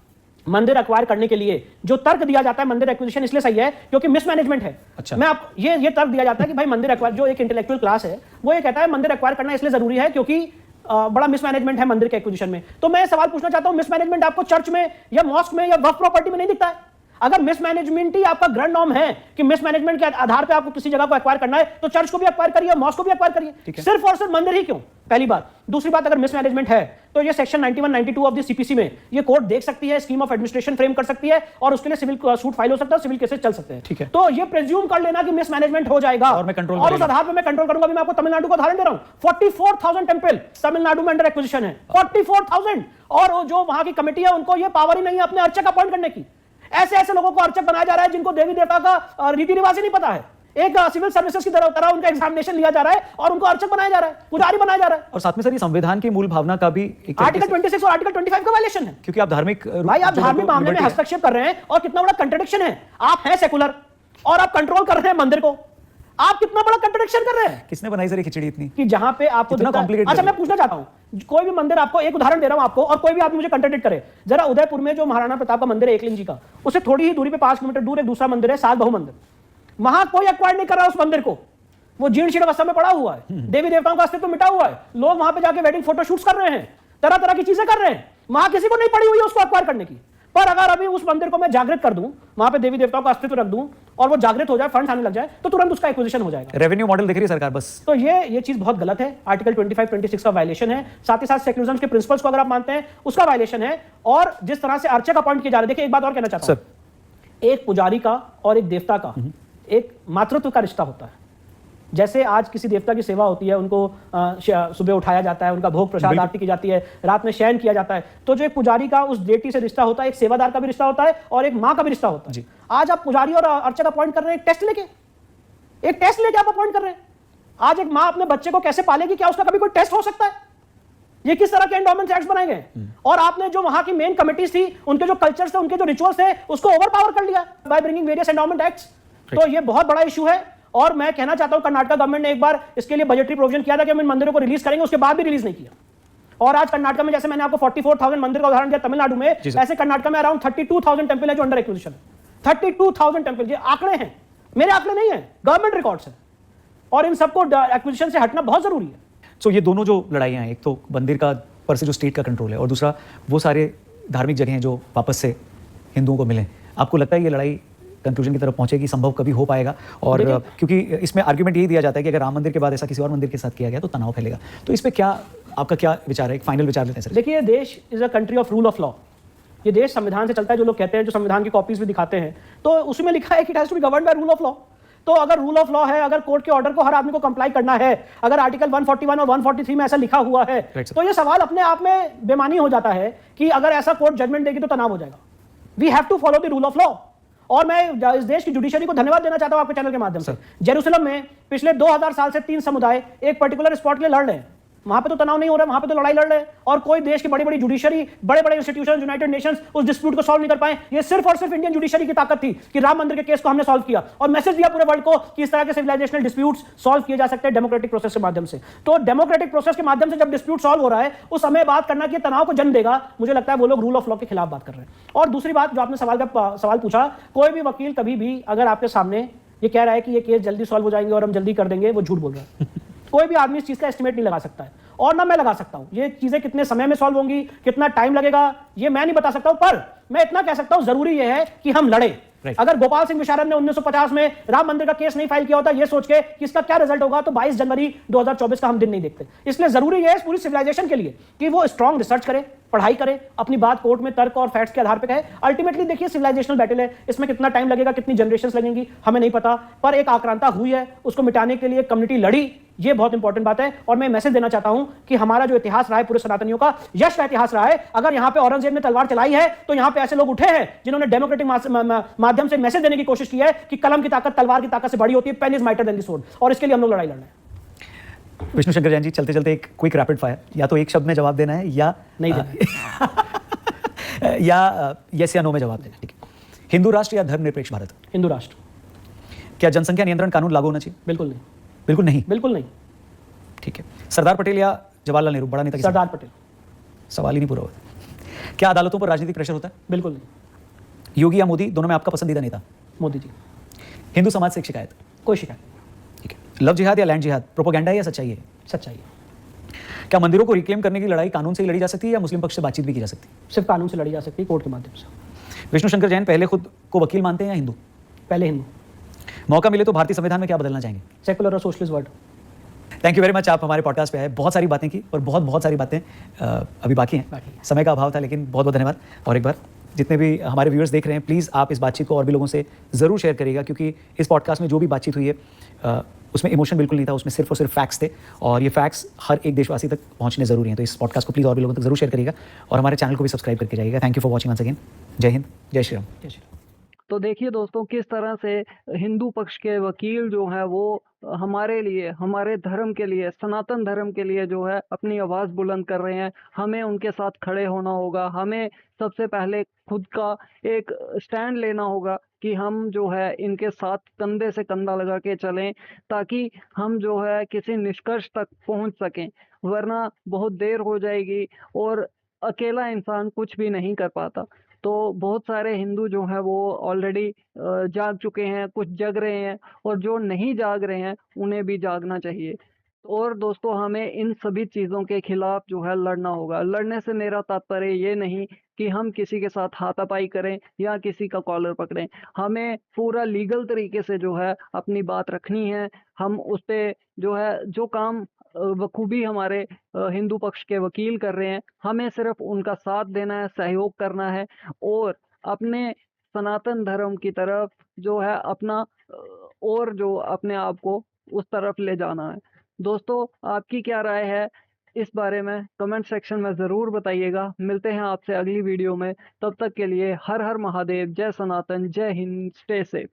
मंदिर एक्वायर करने के लिए जो तर्क दिया जाता है मंदिर एक्विजिशन इसलिए सही है क्योंकि मिसमैनेजमेंट है। अच्छा। मैं आप ये तर्क दिया जाता है कि भाई मंदिर एक्वायर, जो एक इंटेलेक्चुअल क्लास है वो ये कहता है मंदिर एक्वायर करना इसलिए जरूरी है क्योंकि बड़ा मिसमैनेजमेंट है मंदिर के एक्विजिशन में। तो मैं सवाल पूछना चाहता हूं, मिसमैनेजमेंट आपको चर्च में या मॉस्क में या वक्फ प्रॉपर्टी में नहीं दिखता है? अगर मिसमैनेजमेंट ही आपका ग्रैंड नॉर्म है कि मिसमैनेजमेंट के आधार पे आपको किसी जगह को एक्वायर करना है, तो चर्च को भी एक्वायर करिए, मॉस्क को भी एक्वायर करिए, सिर्फ और सिर्फ मंदिर ही क्यों? पहली बात। दूसरी बात, अगर मिसमैनेजमेंट है तो ये सेक्शन 91 92 ऑफ द सीपीसी में ये कोर्ट देख सकती है, स्कीम ऑफ एडमिनिस्ट्रेशन फ्रेम कर सकती है और उसके लिए सिविल सूट फाइल हो सकता है, सिविल केसेस चल सकते हैं। ठीक है। तो ये प्रेज्यूम कर लेना कि मिसमैनेजमेंट हो जाएगा और मैं कंट्रोल और उस आधार पर मैं कंट्रोल करूंगा। मैं आपको तमिलनाडु का उदाहरण दे रहा हूं, 44,000 टेंपल तमिलनाडु में अंडर एक्विजिशन है, 44,000। और जो वहां की कमेटी है उनको ये पावर ही नहीं है अपने अर्चक अपॉइंट करने की। ऐसे ऐसे लोगों को अर्चक बनाया जा रहा है जिनको देवी देवता का रीति रिवाज ही नहीं पता है। एक सिविल सर्विसेज की तरह उनका एग्जामिनेशन लिया जा रहा है और उनको अर्चक बनाया जा रहा है, पुजारी बनाया जा रहा है। और साथ में सर ये संविधान की मूल भावना का भी एक आर्टिकल 26 और आर्टिकल 25 का वायलेशन है, क्योंकि आप धार्मिक भाई आप धार्मिक मामले में हस्तक्षेप कर रहे हैं और कितना बड़ा कंट्रडिक्शन है। आप हैं सेकुलर और आप कंट्रोल कर रहे हैं मंदिर को, आप कितना बड़ा कंट्रडिक्शन कर रहे हैं। किसने बनाई सर ये खिचड़ी इतनी कि जहां पे आपको इतना कॉम्प्लिकेट? अच्छा मैं पूछना चाहता हूं, कोई भी मंदिर, आपको एक उदाहरण दे रहा हूं आपको, और कोई भी आदमी मुझे कंट्रडिक्ट करे। जरा उदयपुर में जो महाराणा प्रताप का मंदिर है एकलिंग जी का, उससे थोड़ी ही दूरी पे 5 किलोमीटर दूर एक दूसरा मंदिर है सात बहु मंदिर। वहां कोई एक्वायर नहीं कर रहा उस मंदिर को, वो जीर्ण शीर्ण अवस्था में पड़ा हुआ है, देवी देवताओं का अस्तित्व मिटा हुआ है। लोग वहां पे जाके वेडिंग फोटोशूट्स कर रहे हैं, तरह तरह की चीजें कर रहे हैं, वहां किसी को नहीं पड़ी हुई है उसको एक्वायर करने की। पर अगर अभी उस मंदिर को मैं जागृत कर दूं, वहां पे देवी देवताओं का अस्तित्व रख दूं और वो जागृत हो जाए, फंड्स आने लग जाए, तो तुरंत उसका एक्विजिशन हो जाएगा। रेवेन्यू मॉडल देख रही है सरकार बस। तो ये चीज बहुत गलत है। आर्टिकल 25 26 का वायलेशन है, साथ ही साथ सेक्युलरिज्म के प्रिंसिपल्स को अगर आप मानते हैं उसका वायलेशन है। और जिस तरह से अर्चक अपॉइंट किए जा रहे हैं, देखिए एक बात और कहना चाहता हूं, एक पुजारी का और एक देवता का एक मातृत्व का रिश्ता होता है। जैसे आज किसी देवता की सेवा होती है, उनको सुबह उठाया जाता है, उनका भोग प्रसाद आरती की जाती है, रात में शयन किया जाता है, तो जो एक पुजारी का उस डेटी से रिश्ता होता है, एक सेवादार का भी रिश्ता होता है और एक माँ का भी रिश्ता होता है। आज आप पुजारी और अर्चक अपॉइंट कर रहे हैं एक टेस्ट लेके आप अपॉइंट कर रहे हैं। आज एक माँ अपने बच्चे को कैसे पालेगी, क्या उसका कभी कोई टेस्ट हो सकता है? ये किस तरह के एंडोमेंट एक्ट्स बनाए गए? और आपने जो वहां की मेन कमिटीज थी, उनके जो कल्चर्स थे, उनके जो रिचुअल्स थे, उसको ओवरपावर कर लिया by bringing various endowment acts. तो ये बहुत बड़ा इशू है और मैं कहना चाहता हूं कर्नाटक गवर्नमेंट ने एक बार इसके लिए बजटरी प्रोविजन किया था कि हम इन मंदिरों को रिलीज करेंगे, उसके बाद भी रिलीज नहीं किया। और आज कर्नाटक में, जैसे मैंने आपको 44,000 मंदिर का उदाहरण दिया तमिलनाडु में, ऐसे कर्नाटक में अराउंड 32,000 टेंपल है जो अंडर एक्विजिशन है। 32,000 टेंपल, ये आंकड़े हैं, मेरे आंकड़े नहीं है, गवर्नमेंट रिकॉर्ड्स है। और इन सबको एक्विजिशन से हटना बहुत जरूरी है। सो ये दोनों जो लड़ाइयाँ हैं, एक तो मंदिर का पर से जो स्टेट का कंट्रोल है और दूसरा वो सारे धार्मिक जगह हैं जो वापस से हिंदुओं को मिले, आपको लगता है ये लड़ाई कंक्लूजन की तरफ पहुंचेगी, संभव कभी हो पाएगा? और क्योंकि इसमें आर्ग्यूमेंट यही दिया जाता है कि अगर राम मंदिर के बाद ऐसा किसी और मंदिर के साथ किया गया तो तनाव फैलेगा। तो इस पे क्या आपका क्या विचार है? एक फाइनल विचार लेते हैं सर। देखिए, देश is a country of rule of law. ये देश संविधान से चलता है। जो लोग कहते हैं, जो संविधान की कॉपीज भी दिखाते हैं, तो उसमें लिखा है कि it has to be governed by rule of law. तो अगर रूल ऑफ लॉ है, अगर कोर्ट के ऑर्डर को हर आदमी को कंप्लाई करना है, अगर आर्टिकल 141 और 143 में ऐसा लिखा हुआ है, तो ये सवाल अपने आप में बेमानी हो जाता है कि अगर ऐसा कोर्ट जजमेंट देगी तो तनाव हो जाएगा। We have to follow the rule of law. और मैं इस देश की जुडिशरी को धन्यवाद देना चाहता हूं आपके चैनल के माध्यम से। जेरूसलम में पिछले 2000 साल से 3 समुदाय एक पर्टिकुलर स्पॉट के लिए लड़ रहे हैं, वहां पे तो तनाव नहीं हो रहा है, वहां पे तो लड़ाई लड़ रहे हैं। और कोई देश की बड़ी बड़ी जुडिशरी, बड़े बड़े इंस्टीट्यूशन, यूनाइटेड नेशंस उस डिस्प्यूट को सॉल्व नहीं कर पाए। ये सिर्फ और सिर्फ इंडियन जुडिशरी की ताकत थी कि राम मंदिर के केस को हमने सॉल्व किया और मैसेज दिया पूरे वर्ल्ड को कि इस तरह के सिविलाइजेशनल डिस्प्यूट्स सॉल्व किए जा सकते हैं डेमोक्रेटिक प्रोसेस के माध्यम से। तो डेमोक्रेटिक प्रोसेस के माध्यम से जब डिस्प्यूट सॉल्व हो रहा है, उस समय बात करना कि तनाव को जन्म देगा, मुझे लगता है वो लोग रूल ऑफ लॉ के खिलाफ बात कर रहे हैं। और दूसरी बात जो आपने सवाल पूछा, कोई भी वकील कभी भी अगर आपके सामने ये कह रहा है कि ये केस जल्दी सॉल्व हो जाएंगे और हम जल्दी कर देंगे, वो झूठ बोल रहा है। कोई भी आदमी इस चीज़ का एस्टिमेट नहीं लगा सकता है, और ना मैं लगा सकता हूँ। ये चीज़ें कितने समय में सॉल्व होंगी, कितना टाइम लगेगा, ये मैं नहीं बता सकता हूँ, पर मैं इतना कह सकता हूँ, जरूरी ये है कि हम लड़े। अगर गोपाल सिंह विशारद ने 1950 में राम मंदिर का केस नहीं फाइल किया होता, ये सोच के कि इसका क्या रिजल्ट होगा, तो 22 जनवरी 2024 का हम दिन नहीं देखते। इसलिए जरूरी है इस पूरी सिविलाइजेशन के लिए कि वो स्ट्रॉन्ग रिसर्च करे, पढ़ाई करे, अपनी बात कोर्ट में तर्क और फैक्ट्स के आधार पर कहे। अल्टीमेटली देखिए सिविलाइजेशनल बैटल है, इसमें कितना टाइम लगेगा, कितनी जनरेशंस लगेंगी, हमें नहीं पता, पर एक आक्रांता हुई है, उसको मिटाने के लिए कम्युनिटी लड़ी। ये बहुत इंपॉर्टेंट बात है, और मैं मैसेज देना चाहता हूं कि हमारा जो इतिहास रहा है पूरे सनातनियों का यश का इतिहास रहा है। अगर यहां पे औरंगजेब ने तलवार चलाई है, तो यहां पे ऐसे लोग उठे हैं जिन्होंने डेमोक्रेटिक माध्यम से मैसेज देने की कोशिश की है कि कलम की ताकत तलवार की ताकत से बड़ी होती है, pen is mightier than the sword, और इसके लिए हम लोग लड़ाई लड़ना है। विष्णु शंकर जैन जी, चलते चलते एक क्विक रैपिड फायर, या तो एक शब्द में जवाब देना है या नहीं देना है। या यस या नो में जवाब देना है। ठीक है, हिंदू राष्ट्र या धर्मनिरपेक्ष भारत? हिंदू राष्ट्र। क्या जनसंख्या नियंत्रण कानून लागू होना चाहिए? बिल्कुल नहीं। बिल्कुल नहीं? बिल्कुल नहीं। ठीक है, सरदार पटेल या जवाहरलाल नेहरू, बड़ा नेता? सरदार पटेल। सवाल ही नहीं पूरा हुआ। क्या अदालतों पर राजनीतिक प्रेशर होता है? बिल्कुल नहीं। योगी या मोदी, दोनों में आपका पसंदीदा नेता? मोदी जी। हिंदू समाज से एक शिकायत? कोई शिकायत? ठीक है, लव जिहाद या लैंड जिहाद, प्रोपोगेंडा है या सच्चाई है? सच्चाई। क्या मंदिरों को रिक्लेम करने की लड़ाई कानून से ही लड़ी जा सकती है या मुस्लिम पक्ष से बातचीत भी की जा सकती है? सिर्फ कानून से लड़ी जा सकती है, कोर्ट के माध्यम से। विष्णु शंकर जैन पहले खुद को वकील मानते हैं या हिंदू? पहले हिंदू। मौका मिले तो भारतीय संविधान में क्या बदलना चाहेंगे? सेकुलर और socialist word. Thank you very much, आप हमारे पॉडकास्ट पे आए, बहुत सारी बातें की, और बहुत सारी बातें अभी बाकी हैं, समय का अभाव था, लेकिन बहुत बहुत धन्यवाद। और एक बार जितने भी हमारे व्यूअर्स देख रहे हैं, प्लीज़ आप इस बातचीत को और भी लोगों से ज़रूर शेयर करिएगा, क्योंकि इस पॉडकास्ट में जो भी बातचीत हुई है उसमें इमोशन बिल्कुल नहीं था, उसमें सिर्फ और सिर्फ फैक्ट्स थे, और ये फैक्ट्स हर एक देशवासी तक पहुंचने ज़रूरी हैं। तो इस पॉडकास्ट को प्लीज़ और भी लोगों तक ज़रूर शेयर करिएगा, और हमारे चैनल को भी सब्सक्राइब करके जाइएगा। Thank you for watching once again. जय हिंद, जय श्री राम। जय श्री राम। तो देखिए दोस्तों, किस तरह से हिंदू पक्ष के वकील जो हैं वो हमारे लिए, हमारे धर्म के लिए, सनातन धर्म के लिए जो है अपनी आवाज़ बुलंद कर रहे हैं। हमें उनके साथ खड़े होना होगा। हमें सबसे पहले खुद का एक स्टैंड लेना होगा कि हम जो है इनके साथ कंधे से कंधा लगा के चलें, ताकि हम जो है किसी निष्कर्ष तक पहुंच सकें, वरना बहुत देर हो जाएगी और अकेला इंसान कुछ भी नहीं कर पाता। तो बहुत सारे हिंदू जो हैं वो ऑलरेडी जाग चुके हैं, कुछ जग रहे हैं, और जो नहीं जाग रहे हैं उन्हें भी जागना चाहिए। और दोस्तों, हमें इन सभी चीज़ों के खिलाफ जो है लड़ना होगा। लड़ने से मेरा तात्पर्य ये नहीं कि हम किसी के साथ हाथापाई करें या किसी का कॉलर पकड़ें। हमें पूरा लीगल तरीके से जो है अपनी बात रखनी है। हम उस पे जो है जो काम बखूबी हमारे हिंदू पक्ष के वकील कर रहे हैं, हमें सिर्फ उनका साथ देना है, सहयोग करना है, और अपने सनातन धर्म की तरफ जो है अपना और जो अपने आप को उस तरफ ले जाना है। दोस्तों, आपकी क्या राय है इस बारे में कमेंट सेक्शन में ज़रूर बताइएगा। मिलते हैं आपसे अगली वीडियो में, तब तक के लिए हर हर महादेव, जय सनातन, जय हिंद, स्टे सेफ।